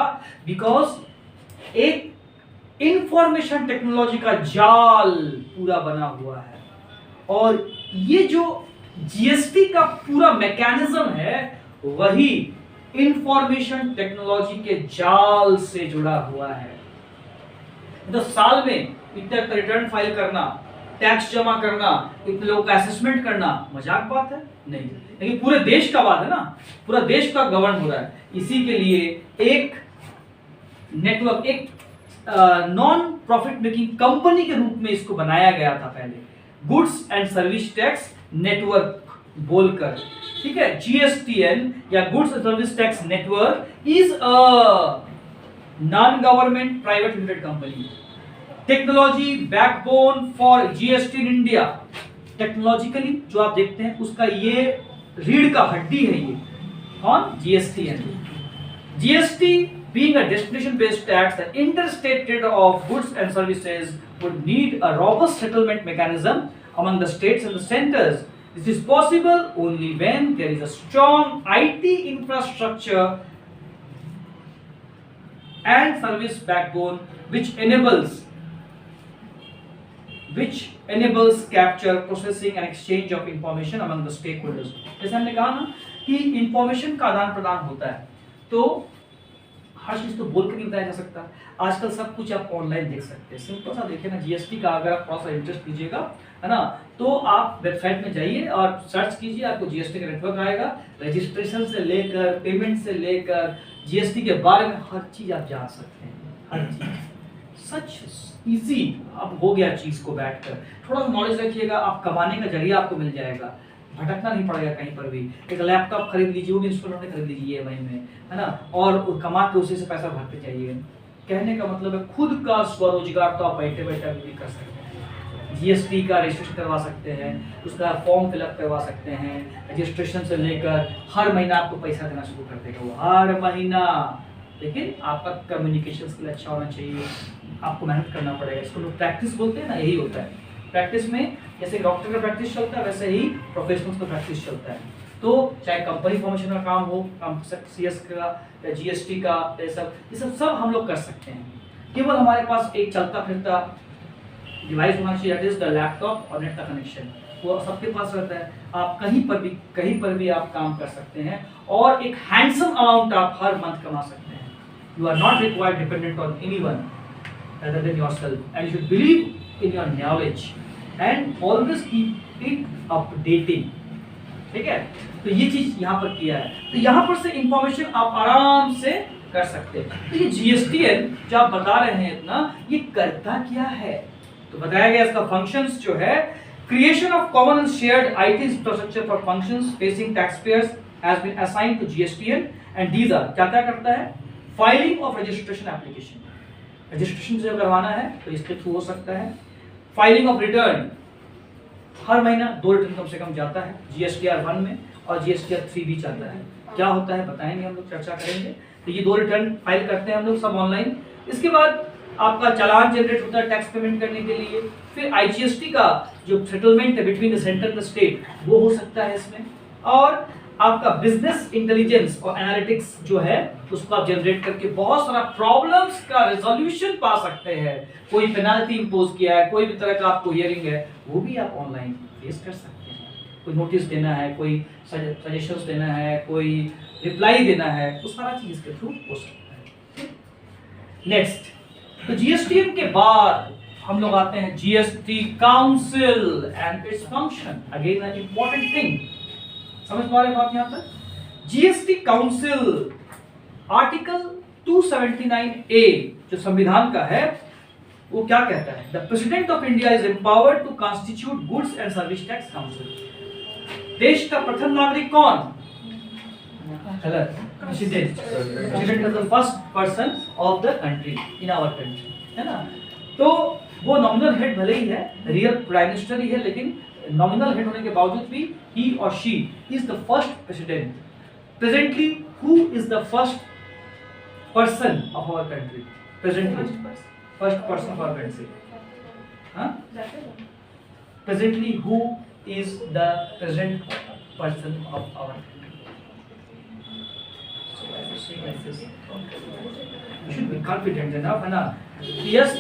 बिकॉज एक इंफॉर्मेशन टेक्नोलॉजी का जाल पूरा बना हुआ है। और ये जो जीएसटी का पूरा मैकेनिज्म है वही इंफॉर्मेशन टेक्नोलॉजी के जाल से जुड़ा हुआ है। तो साल में इतने रिटर्न फाइल करना, टैक्स जमा करना, इतने लोगों का असेसमेंट करना मजाक बात है नहीं, लेकिन पूरे देश का बात है ना, पूरा देश का गवर्न हो रहा है। इसी के लिए एक नेटवर्क, एक नॉन प्रॉफिट मेकिंग कंपनी के रूप में इसको बनाया गया था पहले, goods and service tax network बोलकर, ठीक है। जीएसटीएन या goods and service tax network is a non government private limited company, technology backbone for GST in India. Technologically जो आप देखते हैं उसका ये रीढ़ का हड्डी है, ये कौन, GSTN. GST being a destination based tax, the interstate trade of goods and services would need a robust settlement mechanism among the states and the centers. This is possible only when there is a strong IT infrastructure and service backbone which enables capture, processing and exchange of information among the stakeholders. जैसे हमने कहा ना कि information का आदान प्रदान होता है, तो हर चीज तो बोल के नहीं बताया जा सकता। आजकल सब कुछ आप ऑनलाइन देख सकते हैं, सिंपल सा देखिए ना, जीएसटी का अगर आप थोड़ा सा इंटरेस्ट कीजिएगा, है ना, तो आप वेबसाइट में जाइए और सर्च कीजिए, आपको जीएसटी का नेटवर्क आएगा। रजिस्ट्रेशन से लेकर पेमेंट से लेकर जीएसटी के बारे में हर चीज आप जान सकते हैं, हर चीज सच इजी अब हो गया चीज को बैठकर। थोड़ा सा नॉलेज रखिएगा, आप कमाने का जरिया आपको मिल जाएगा, भटकना नहीं पड़ेगा कहीं पर भी। एक लैपटॉप खरीद लीजिए, वो भी इंस्टॉलमेंट में खरीद लीजिए ईएमआई में, है ना, और कमा के उसी से पैसा भरते जाइए। कहने का मतलब है खुद का स्वरोजगार तो आप बैठे बैठे भी कर सकते हैं। जीएसटी का रजिस्ट्रेशन करवा सकते हैं, उसका फॉर्म फिलअप करवा सकते हैं, रजिस्ट्रेशन से लेकर हर महीना आपको पैसा देना शुरू कर देगा वो, हर महीना। लेकिन आपका कम्युनिकेशन स्किल अच्छा होना चाहिए, आपको मेहनत करना पड़ेगा। इसको लोग प्रैक्टिस बोलते हैं ना, यही होता है। प्रैक्टिस में जैसे डॉक्टर का प्रैक्टिस चलता है वैसे ही प्रोफेशनल्स का प्रैक्टिस चलता है। तो चाहे कंपनी फॉर्मेशन का काम हो, सीएस का या जीएसटी का, ये सब हम लोग कर सकते हैं। केवल हमारे पास एक चलता फिरता डिवाइस होना चाहिए, दैट इज द लैपटॉप और नेट का कनेक्शन, वो सबके पास रहता है। आप कहीं पर भी आप काम कर सकते हैं और एक हैंडसम अमाउंट आप हर मंथ कमा सकते हैं। You are not required dependent on anyone other than yourself, and you should believe in your knowledge and always keep it updating, ठीक है। तो ये चीज यहाँ पर किया है, तो यहाँ पर से इंफॉर्मेशन आप आराम से कर सकते हैं। तो ये जीएसटीएन जो आप बता रहे हैं इतना, ये करता क्या है, तो बताया गया इसका फंक्शंस जो है, creation of common and shared IT infrastructure for functions facing taxpayers has been assigned to GSTN and these are, क्या क्या करता है, filing of registration application, registration जो करवाना है तो इसके थ्रू हो सकता है। फाइलिंग ऑफ रिटर्न, हर महीना 2 रिटर्न कम से कम जाता है जीएसटीआर 1 में, और जीएसटीआर 3 भी चलता है। क्या होता है बताएंगे हम लोग, चर्चा करेंगे। तो ये 2 रिटर्न फाइल करते हैं हम लोग सब ऑनलाइन। इसके बाद आपका चालान जनरेट होता है टैक्स पेमेंट करने के लिए। फिर आईजीएसटी का जो सेटलमेंट है between the centre and the state, वो हो सकता है इसमें। और आपका बिजनेस इंटेलिजेंस और एनालिटिक्स जो है उसको आप जनरेट करके बहुत सारा प्रॉब्लम्स का रेजोल्यूशन पा सकते हैं। कोई पेनाल्टी इंपोज किया है, कोई भी तरह का आपको हियरिंग है, वो भी आप ऑनलाइन फेस कर सकते हैं। कोई नोटिस देना है, कोई सजेशंस देना है, कोई रिप्लाई देना है, तो सारा चीज इसके थ्रू हो सकता है। नेक्स्ट, तो जीएसटीएन के बाद हम लोग आते हैं GST council and its function. Again an important thing, समझ पा रहे बात यहाँ तक। जीएसटी काउंसिल आर्टिकल 279A जो संविधान का है, वो क्या कहता है, the president of India is empowered to constitute goods and service tax council. देश का प्रथम नागरिक कौन, president. President is the first person of the country in our country, है ना। तो वो नॉमिनल हेड भले ही है, रियल प्राइम मिनिस्टर ही है, लेकिन नॉमिनल हेड होने के बावजूद भी he or she is the first president. Presently who is the first person of our country, presently first person of our country, हाँ, presently who is the present person of our country, saying like this. You should be confident enough, है ना? Yes,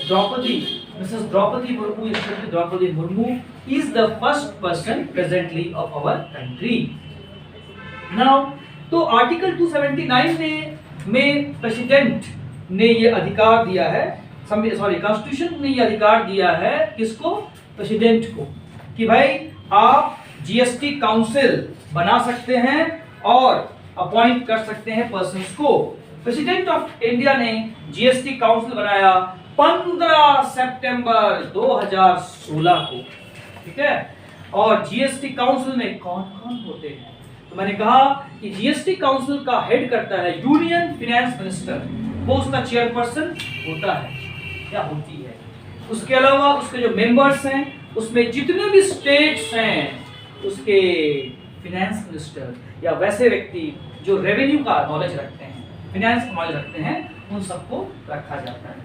Mrs. Draupadi Murmu, Shrimati Draupadi Murmu is the first person presently of our country. Now, तो article 279 में president ने ये अधिकार दिया है, constitution ने ये अधिकार दिया है किसको? प्रेसिडेंट को, कि भाई आप जीएसटी काउंसिल बना सकते हैं और अपॉइंट कर सकते हैं पर्सन्स को। प्रेसिडेंट ऑफ इंडिया ने जीएसटी काउंसिल बनाया 15 सितंबर 2016 को, ठीक है। और जीएसटी काउंसिल में कौन कौन होते हैं? तो मैंने कहा कि जीएसटी काउंसिल का हेड करता है यूनियन फाइनेंस मिनिस्टर, वो उसका चेयरपर्सन होता है या होती है। उसके अलावा उसके जो मेंबर्स हैं उसमें जितने भी स्टेट्स हैं उसके फाइनेंस मिनिस्टर या वैसे व्यक्ति जो रेवेन्यू का नॉलेज रखते हैं, फाइनेंस का नॉलेज रखते हैं, उन सबको रखा जाता है।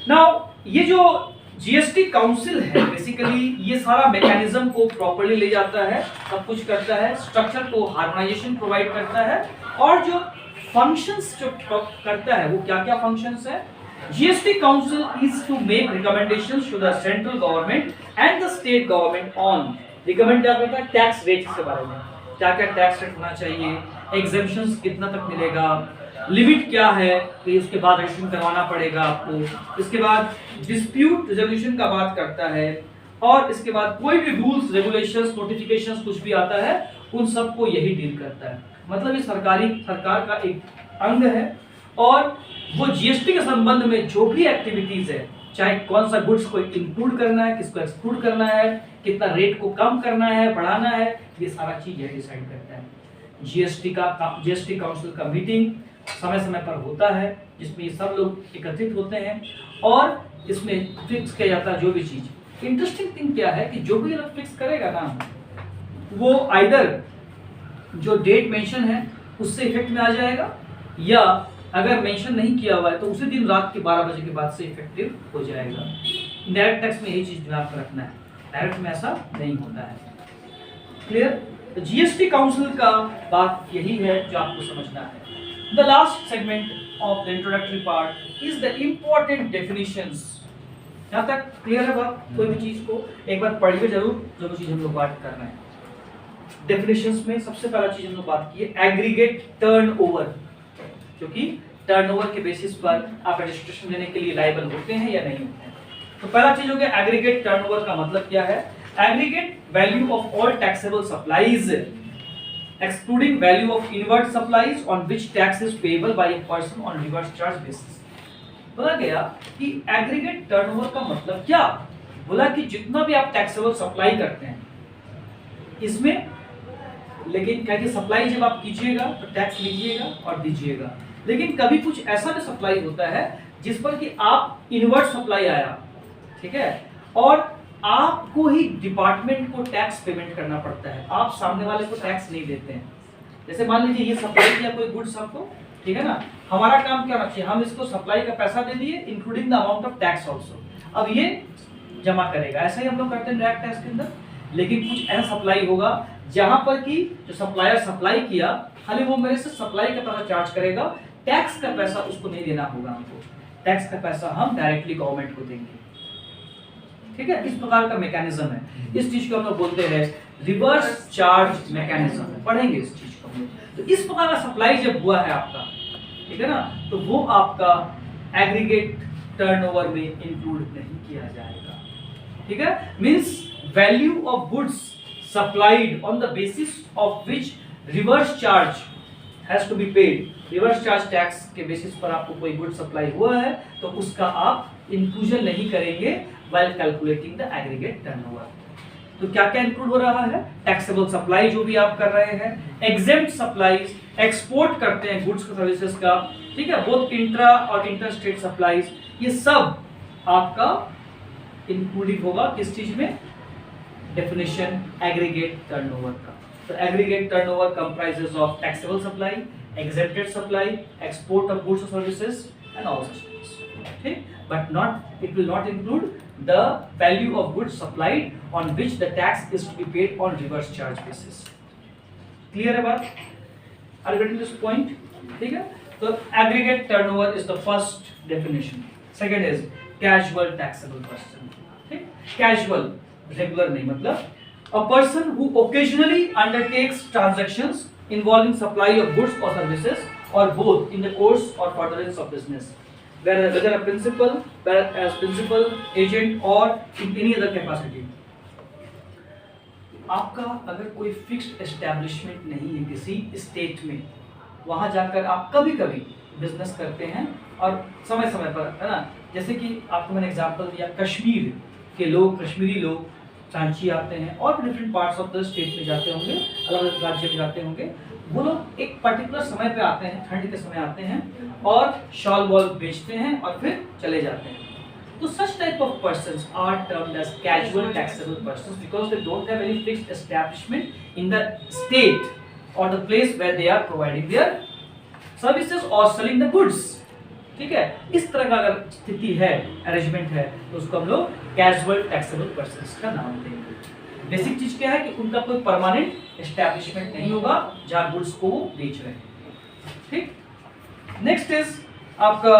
नाउ ये जो जीएसटी काउंसिल है बेसिकली ये सारा मैकेनिज्म को प्रॉपर्ली ले जाता है, सब कुछ करता है, स्ट्रक्चर को हार्मोनाइजेशन प्रोवाइड करता है, और जो फंक्शंस जो करता है वो क्या क्या फंक्शंस है? GST council is to make recommendations to the central government and the state government on, recommend क्या करता है? टैक्स रेट के बारे में, क्या क्या टैक्स रेट होना चाहिए, एग्जेम्पशंस कितना तक मिलेगा, लिमिट क्या है, कि उसके बाद रजिस्ट्रेशन करवाना पड़ेगा आपको। इसके बाद डिस्प्यूट रेजोल्यूशन का बात करता है, और इसके बाद कोई भी रूल्स रेगुलेशंस नोटिफिकेशंस कुछ भी आता है उन सबको यही डील करता है। मतलब ये सरकार का एक अंग है, और वो जीएसटी के संबंध में जो भी एक्टिविटीज है, चाहे कौन सा गुड्स को इंक्लूड करना है, किसको एक्सक्लूड करना है, कितना रेट को कम करना है, बढ़ाना है, ये सारा चीज यही डिसाइड करता है। जीएसटी काउंसिल का मीटिंग समय समय पर होता है जिसमें ये सब लोग एकत्रित होते हैं, और इसमें फिक्स किया जाता है जो भी चीज। इंटरेस्टिंग थिंग क्या है कि जो भी लोग फिक्स करेगा ना वो आइदर जो डेट मेंशन है उससे इफेक्ट में आ जाएगा, या अगर मेंशन नहीं किया हुआ है तो उसी दिन रात के 12 बजे के बाद से इफेक्टिव हो जाएगा। डायरेक्ट टैक्स में यही चीज दिमाग में रखना है, डायरेक्ट में ऐसा नहीं होता है। क्लियर? तो जीएसटी काउंसिल का बात यही है जो आपको समझना है। The last segment of the introductory part is the important definitions. यहाँ तक क्लियर है बात? कोई भी चीज को एक बार पढ़िए जरूर, जो भी चीज हम लोग बात कर रहे हैं। डेफिनेशंस में सबसे पहला चीज हम लोग बात की है एग्रीगेट टर्नओवर, क्योंकि टर्नओवर के बेसिस पर आप रजिस्ट्रेशन लेने के लिए लायबल होते हैं या नहीं होते हैं। तो पहला चीज हो गया एग्रीगेट टर्नओवर का मतलब क्या है? Aggregate value of all taxable supplies excluding value of inward supplies on which tax is payable by a person on reverse charge basis। बोला गया कि एग्रीगेट टर्नओवर का मतलब क्या? बोला कि जितना भी आप टैक्सेबल सप्लाई करते हैं इसमें, लेकिन क्या कि सप्लाई जब आप कीजिएगा तो टैक्स लीजिएगा और दीजिएगा, लेकिन कभी कुछ ऐसा भी सप्लाई होता है जिस पर कि आप इनवर्ड सप्लाई आया, ठीक है, और आपको ही डिपार्टमेंट को टैक्स पेमेंट करना पड़ता है, आप सामने वाले को टैक्स नहीं देते हैं। जैसे मान लीजिए ये सप्लाई किया कोई गुड्स आपको, ठीक है ना, हमारा काम क्या होना चाहिए? हम इसको सप्लाई का पैसा दे दिए including the amount of tax also, अब ये जमा करेगा। ऐसा ही हम लोग करते हैं डायरेक्ट टैक्स के अंदर। लेकिन कुछ ऐसा सप्लाई होगा जहां पर कि जो सप्लायर सप्लाई किया खाली वो मेरे से सप्लाई का पैसा चार्ज करेगा, टैक्स का पैसा उसको नहीं देना होगा हमको, टैक्स का पैसा हम डायरेक्टली गवर्नमेंट को देंगे, ठीक है। इस प्रकार का मैकेनिज्म है, इस चीज को हम लोग बोलते हैं रिवर्स चार्ज मैकेनिज्म, पढ़ेंगे इस चीज को। तो इस प्रकार का सप्लाई जब हुआ है आपका, ठीक है ना, तो वो आपका एग्रीगेट टर्नओवर में इंक्लूड नहीं किया जाएगा, ठीक है। Means value of goods supplied on the basis of which reverse charge has to be paid, reverse charge tax के बेसिस पर आपको कोई गुड सप्लाई हुआ है तो उसका आप इंक्लूजन नहीं करेंगे while calculating the aggregate turnover। तो क्या क्या इंक्लूड हो रहा है? टैक्सेबल सप्लाई जो भी आप कर रहे हैं, एग्जेम्प्ट सप्लाईज, एक्सपोर्ट करते हैं गुड्स और सर्विसेज का, ठीक है, बोथ इंट्रा और इंटर स्टेट सप्लाईज, ये सब आपका इंक्लूडिंग होगा किस चीज में? डेफिनेशन एग्रीगेट टर्नओवर का। तो aggregate turnover comprises of taxable supply, exempted supply, export of goods or services and all such things, okay, but not, it will not include the value of goods supplied on which the tax is to be paid on reverse charge basis। Clear है बात? Are you getting this point? ठीक है, तो aggregate turnover is the first definition. Second is casual taxable person. ठीक, casual regular नहीं, मतलब a person who occasionally undertakes transactions involving supply of goods or services or both in the course or furtherance of business, whether a principal, as principal agent or in any other capacity। आपका अगर कोई fixed establishment नहीं है किसी state में, वहां जाकर आप कभी कभी बिजनेस करते हैं और समय समय पर, है ना, जैसे कि आपको मैंने एग्जांपल दिया, कश्मीर के लोग, कश्मीरी लोग रांची आते हैं और different parts of the state में जाते होंगे, अलग अलग राज्य में जाते होंगे। वो लोग एक पर्टिकुलर समय पे आते हैं, ठंड के समय आते हैं और शॉल वॉल बेचते हैं और फिर चले जाते हैं। तो such type of persons are termed as casual taxable persons because they don't have any fixed establishment in the state or the place where they are providing their services or selling the goods। ठीक है, इस तरह का अगर स्थिति है, arrangement है, तो उसको हम लोग कैजुअल टैक्सेबल पर्संस का नाम देंगे। बेसिक चीज क्या है कि उनका कोई परमानेंट एस्टैब्लिशमेंट नहीं होगा जहां गुड्स को वो बेच रहे हैं। ठीक, नेक्स्ट इज आपका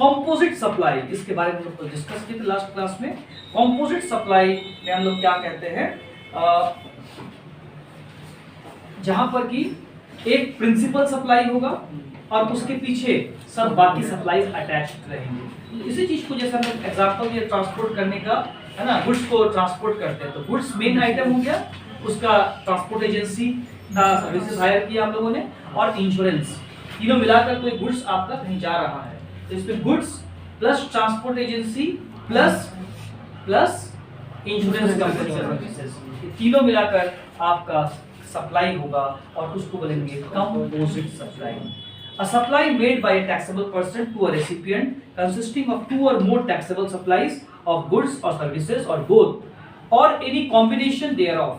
कंपोजिट सप्लाई। इसके बारे में हम लोग डिस्कस किए थे लास्ट क्लास में। कंपोजिट सप्लाई में हम लोग क्या कहते हैं, जहां पर कि एक प्रिंसिपल सप्लाई होगा और उसके पीछे सब बाकी सप्लाईज अटैच्ड रहेंगे। इसी चीज को जैसे हम एग्जांपल ये ट्रांसपोर्ट करने का है ना, गुड्स को ट्रांसपोर्ट करते हैं तो गुड्स मेन आइटम हो गया, उसका ट्रांसपोर्ट एजेंसी का सर्विसेज हायर किया हम लोगों ने, और इंश्योरेंस, तीनों मिलाकर कोई गुड्स आपका कहीं जा रहा है तो इसमें goods plus transport agency plus insurance company services, ये तीनों मिलाकर आपका सप्लाई होगा और उसको बोलेंगे composite supply. A supply made by a taxable person to a recipient consisting of two or more taxable supplies of goods or services or both or any combination thereof,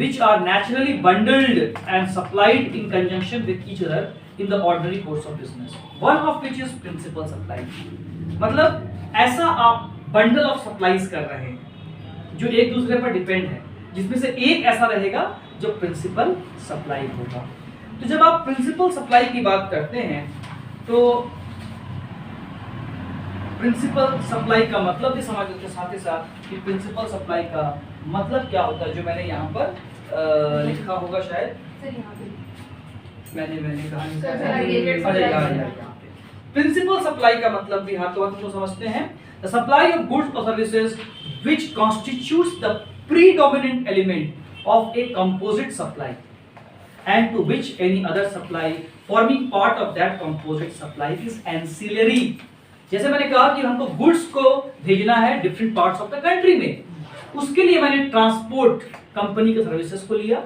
which are naturally bundled and supplied in conjunction with each other in the ordinary course of business, one of which is principal supply। मतलब ऐसा आप bundle of supplies कर रहे हैं जो एक दूसरे पर डिपेंड है, जिसमें से एक ऐसा रहेगा जो प्रिंसिपल सप्लाई होगा। तो जब आप प्रिंसिपल सप्लाई की बात करते हैं तो प्रिंसिपल सप्लाई का मतलब भी समझ लेते साथ ही साथ कि प्रिंसिपल सप्लाई का मतलब क्या होता है, जो मैंने यहाँ पर लिखा होगा शायद, मैंने कहा प्रिंसिपल सप्लाई का मतलब भी हाँ, तो हम तो समझते हैं the supply of goods or services which constitutes the predominant element of a composite supply and to which any other supply forming part of that composite supply is ancillary। जैसे मैंने कहा कि हमको गुड्स को भेजना है different parts of the country में, उसके लिए मैंने ट्रांसपोर्ट कंपनी के सर्विसेज को लिया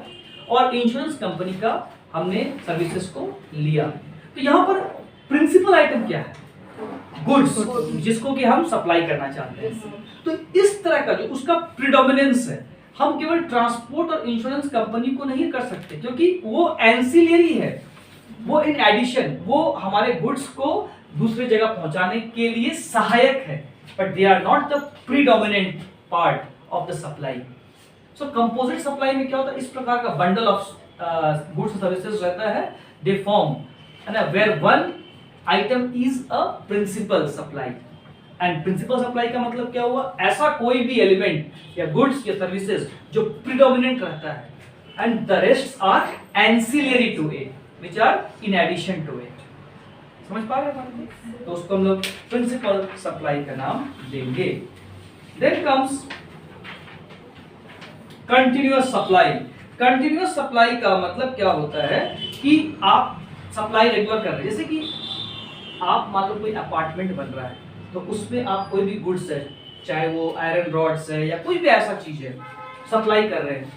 और इंश्योरेंस कंपनी का हमने सर्विसेज को लिया। तो यहाँ पर प्रिंसिपल आइटम क्या है, गुड्स, जिसको कि हम सप्लाई करना चाहते हैं। तो इस तरह का जो उसका प्रीडोमिनेंस है, हम केवल ट्रांसपोर्ट और इंश्योरेंस कंपनी को नहीं कर सकते क्योंकि वो एंसिलरी है, वो इन एडिशन वो हमारे गुड्स को दूसरे जगह पहुंचाने के लिए सहायक है, but they are not the predominant part of the supply. So composite supply में क्या होता है, इस प्रकार का बंडल ऑफ गुड्स सर्विसेज रहता है, दे फॉर्म है ना, where one item is a principal supply. And principal supply का मतलब क्या हुआ, ऐसा कोई भी एलिमेंट या गुड्स या सर्विसेज जो प्रीडोमिनेंट रहता है and the rest are ancillary to it, which are in addition to it. समझ पा रहे हैं? तो उसको हम लोग प्रिंसिपल सप्लाई का नाम देंगे। Then comes continuous supply. Continuous supply का मतलब क्या होता है कि आप सप्लाई रेगुलर कर रहे हैं, जैसे कि आप मान लो कोई अपार्टमेंट बन रहा है तो उसमें आप कोई भी गुड्स है, चाहे वो आयरन रॉड्स है या कोई भी ऐसा चीज है, सप्लाई कर रहे हैं,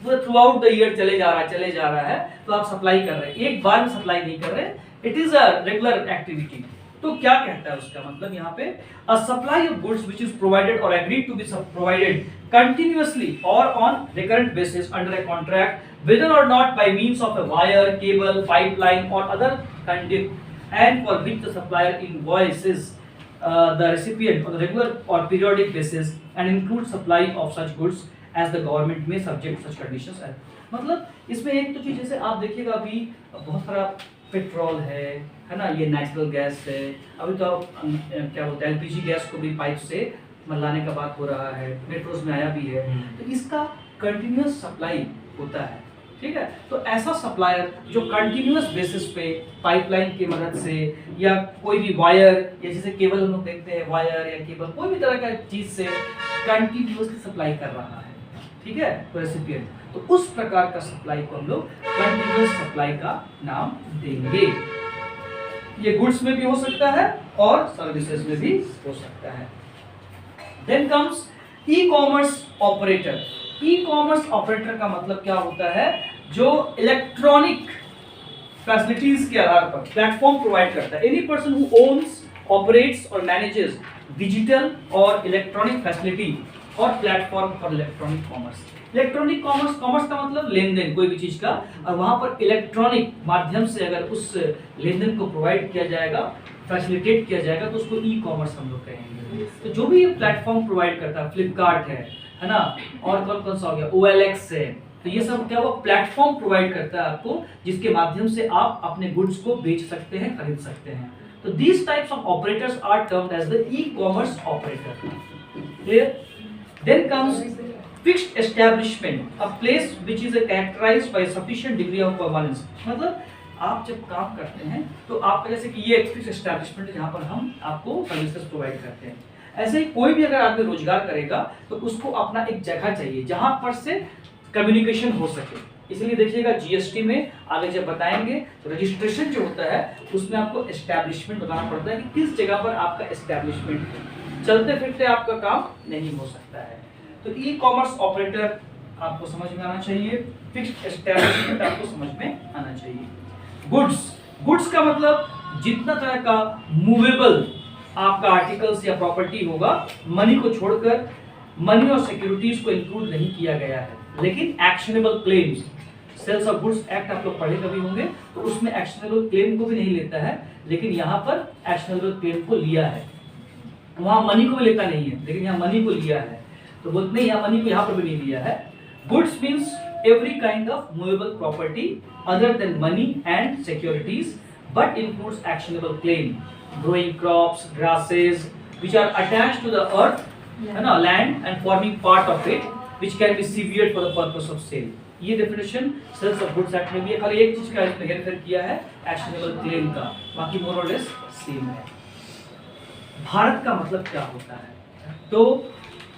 वो थ्रू आउट द ईयर चले जा रहा है, तो आप सप्लाई कर रहे हैं, एक बार में सप्लाई नहीं कर रहे, it is a regular activity. तो क्या कहता है उसका मतलब यहाँ पे, a supply of goods which is provided or agreed to be provided continuously or on recurrent basis under a contract whether or not by means of a wire, cable, pipeline or other conduit, and for which the supplier invoices the recipient on a regular or periodic basis and include supply of such goods as the government may subject to such conditions। मतलब इसमें एक तो चीज जैसे आप देखिएगा अभी बहुत सारा पेट्रोल है ना, ये नेचुरल गैस है, अभी तो क्या बोलते हैं एलपीजी गैस को भी पाइप से लाने का बात हो रहा है, मेट्रोज में आया भी है, तो इसका कंटिन्यूअस सप्लाई होता है, ठीक है। तो ऐसा सप्लायर जो कंटिन्यूअस बेसिस पे पाइपलाइन की मदद से या कोई भी वायर या जैसे केबल हम लोग देखते हैं वायर या केबल कोई भी तरह का चीज से कंटिन्यूअसली सप्लाई कर रहा है, ठीक है, तो रेसिपिएंट, तो उस प्रकार का सप्लाई को हम लोग कंटिन्यूअस सप्लाई का नाम देंगे। ये गुड्स में भी हो सकता है और सर्विसेज में भी हो सकता है। Then comes e commerce operator. E commerce operator का मतलब क्या होता है, जो इलेक्ट्रॉनिक फैसिलिटीज के आधार पर प्लेटफॉर्म प्रोवाइड करता है। Any person who owns, operates और मैनेजेस डिजिटल और इलेक्ट्रॉनिक फैसिलिटी और platform for electronic commerce. Electronic commerce, commerce का मतलब लेन देन कोई भी चीज का, और वहां पर इलेक्ट्रॉनिक माध्यम से अगर उस लेन देन को प्रोवाइड किया जाएगा, फैसिलिटेट किया जाएगा, तो उसको ई कॉमर्स हम लोग कहेंगे। तो जो भी ये प्लेटफॉर्म प्रोवाइड करता है, फ्लिपकार्ट है ना, और कौन कौन सा हो गया, OLX है, तो ये सब क्या वो प्लेटफॉर्म प्रोवाइड करता है आपको, जिसके माध्यम से आप अपने गुड्स को बेच सकते हैं, खरीद सकते हैं। तो these types of operators are termed as the e-commerce operator. Clear? Then comes fixed establishment, a place which is characterized by a sufficient degree of permanence. मतलब आप जब काम करते हैं तो आपका जैसे कि ये एक फिक्स एस्टैब्लिशमेंट है जहाँ पर हम आपको सर्विसेज प्रोवाइड करते हैं। ऐसे ही कोई भी अगर आदमी रोजगार करेगा तो उसको अपना एक जगह चाहिए जहाँ पर से कम्युनिकेशन हो सके। इसलिए देखिएगा जीएसटी में आगे जब बताएंगे तो रजिस्ट्रेशन जो होता है उसमें आपको एस्टैब्लिशमेंट बताना पड़ता है कि किस जगह पर आपका एस्टैब्लिशमेंट है। चलते फिरते आपका काम नहीं हो सकता है। तो ई कॉमर्स ऑपरेटर आपको समझ में आना चाहिए, फिक्स्ड एस्टैब्लिशमेंट आपको समझ में आना चाहिए। गुड्स का मतलब जितना तरह का मूवेबल आपका आर्टिकल्स या प्रॉपर्टी होगा, मनी को छोड़कर, मनी और सिक्योरिटीज को इंक्लूड नहीं किया गया है। लेकिन actionable claims, sales of goods act आप लोग पढ़े कभी होंगे, तो उसमें एक्शनेबल क्लेम को भी नहीं लेता है, लेकिन यहाँ पर एक्शनेबल क्लेम को लिया है। वहां मनी को भी लेता नहीं है, लेकिन यहाँ मनी को लिया है। तो बोलते नहीं, यहाँ मनी को यहाँ पर भी नहीं लिया है। Goods means every kind of movable property other than money and securities, but includes actionable claim, growing crops, grasses which are attached to the earth, land and forming part of it, which can be severed for the purpose of sale. ये definition sales of goods act में भी है। खाली एक चीज का इसमें हेरफेर किया है, एक्शनेबल क्लेम का, बाकी मोर और लेस सेम है। भारत का मतलब क्या होता है, तो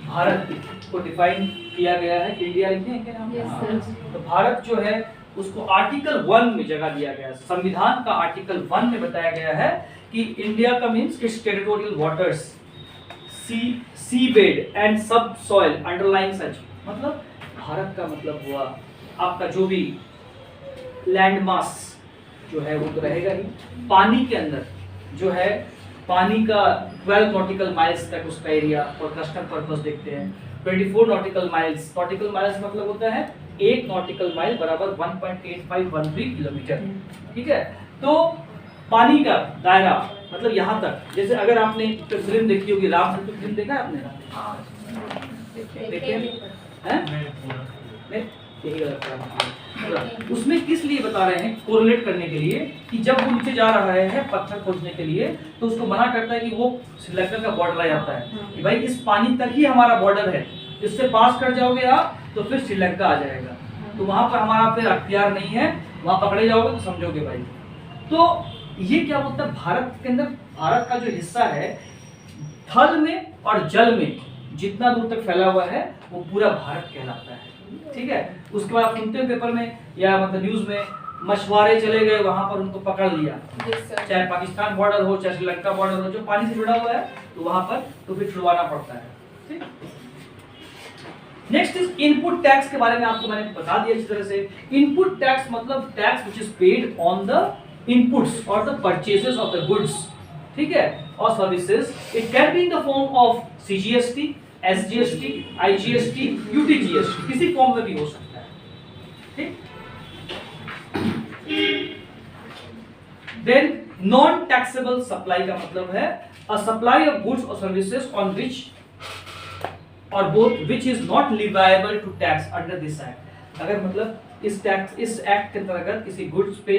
भारत को डिफाइन किया गया है, इंडिया लिखे हैं क्या नाम? तो भारत जो है उसको आर्टिकल 1 में जगह दिया गया है। संविधान का आर्टिकल 1 में बताया गया है कि इंडिया का means its territorial waters, seabed and subsoil underline such. मतलब भारत का मतलब हुआ आपका जो भी लैंड मास जो है वो तो रहेगा ही, पानी के अंदर जो है पानी का 12 नॉटिकल माइल्स तक उसका एरिया, और कस्टम पर्पस देखते हैं 24 नॉटिकल माइल्स। नॉटिकल माइल्स मतलब होता है 1 नॉटिकल माइल बराबर 1.8513 किलोमीटर, ठीक है। तो पानी का दायरा मतलब यहाँ तक, जैसे अगर आपने फिल्म देखी होगी राम सेतु फिल्म, देखा है आपने? देखिए हैं, यही गलत है। उसमें किस लिए बता रहे हैं, कोरिलेट करने के लिए कि जब वो नीचे जा रहा है पत्थर खोजने के लिए, तो उसको मना करता है कि वो श्रीलंका का बॉर्डर आ जाता है कि भाई इस पानी तक ही हमारा बॉर्डर है, इससे पास कर जाओगे आप तो फिर श्रीलंका आ जाएगा, तो वहां पर हमारा फिर अख्तियार नहीं है, वहां पकड़े जाओगे तो समझोगे भाई। तो ये क्या बोलता है, भारत के अंदर भारत का जो हिस्सा है थल में और जल में जितना दूर तक फैला हुआ है वो पूरा भारत कहलाता है, ठीक है। उसके बाद आप सुनते हैं पेपर में या मतलब न्यूज में, मछुआरे चले गए वहां पर, उनको पकड़ लिया, चाहे पाकिस्तान बॉर्डर हो चाहे श्रीलंका बॉर्डर हो, जो पानी से जुड़ा हुआ है तो वहां पर तो फिर छुड़वाना पड़ता है, ठीक। नेक्स्ट इज इनपुट टैक्स के बारे में आपको मैंने बता दिया इस तरह से। इनपुट टैक्स मतलब tax which is paid on the inputs or the purchases of the goods, ठीक है, और services. It can be in the form of CGST, SGST, IGST, UTGST, किसी फॉर्म में भी हो सकता है, ठीक। देन नॉन टैक्सेबल सप्लाई का मतलब है a supply of goods or services on which or both which is not leviable to tax under this act. अगर मतलब इस एक्ट के अंतर्गत किसी गुड्स पे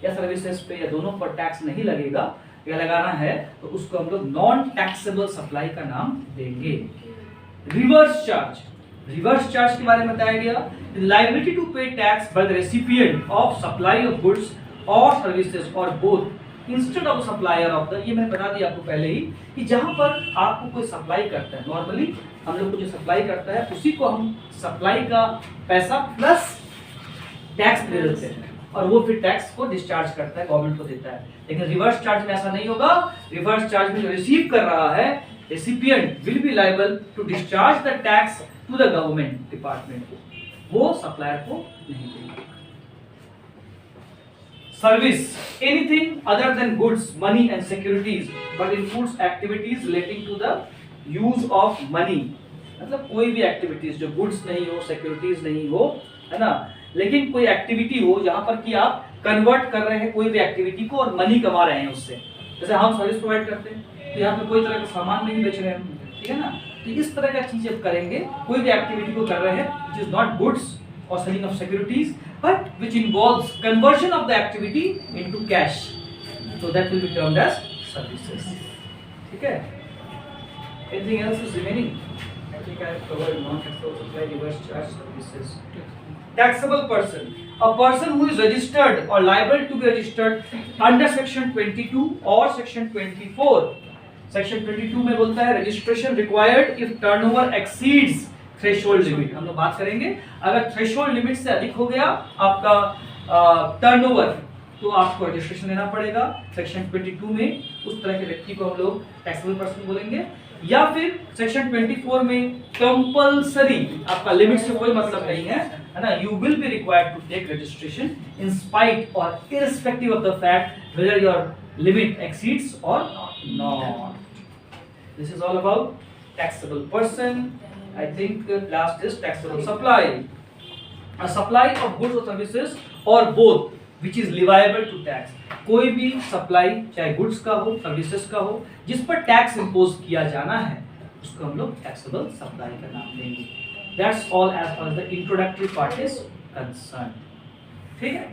या सर्विसेज पे या दोनों पर टैक्स नहीं लगेगा या लगाना है तो उसको हम लोग नॉन टैक्सेबल सप्लाई का नाम देंगे। रिवर्स चार्ज के बारे में बताया गया, लायबिलिटी टू पे tax by the recipient of supply of goods or services और both instead of supplier of the, ये मैंने बता दिया आपको पहले ही कि जहां पर आपको कोई सप्लाई करता है, नॉर्मली हम लोग को जो सप्लाई करता है उसी को हम सप्लाई का पैसा प्लस टैक्स दे देते हैं और वो फिर टैक्स को डिस्चार्ज करता है, गवर्नमेंट को देता है। लेकिन रिवर्स चार्ज में ऐसा नहीं होगा। रिवर्स चार्ज में जो रिसीव कर रहा है recipient will be liable to discharge the tax to the government department को, वो सप्लायर को नहीं देगा। Service, anything other than goods, money and securities but includes activities relating to the use of money, मतलब कोई भी एक्टिविटीज जो goods नहीं हो, सिक्योरिटीज नहीं हो, है ना, लेकिन कोई एक्टिविटी हो जहां पर कि आप कन्वर्ट कर रहे हैं कोई भी एक्टिविटी को और मनी कमा रहे हैं उससे। जैसे हम सर्विस प्रोवाइड करते हैं तो यहाँ पे कोई तरह का सामान नहीं बेच रहे हैं, ठीक है ना, तो इस तरह का चीज जब करेंगे, कोई भी एक्टिविटी को कर रहे हैं which is not goods or selling of securities but which involves conversion of the activity into cash, so that will be termed as services। ठीक है, anything else is remaining? I think I have covered non-taxable supply, reverse charge, services। Taxable person, a person who is registered or liable to be registered under section 22 or section 24। section 22 में बोलता है registration required if turnover exceeds threshold limit। हम लोग बात करेंगे अगर threshold limit से अधिक हो गया आपका टर्नओवर तो आपको रजिस्ट्रेशन लेना पड़ेगा। सेक्शन 22 में उस तरह के व्यक्ति को हम लोग टैक्सेबल पर्सन बोलेंगे। या फिर सेक्शन 24 में कंपल्सरी, आपका लिमिट से कोई मतलब नहीं है ना, you will be required to take registration in spite or irrespective of the fact whether your limit exceeds or not. This is all about taxable person. I think last is taxable supply, a supply of goods or services or both which is liable to tax। कोई भी supply चाहे goods का हो, services का हो, जिस पर tax impose किया जाना है उसको हम लोग टैक्सेबल सप्लाई का नाम देंगे। That's all as far the introductory part is concern. ठीक है।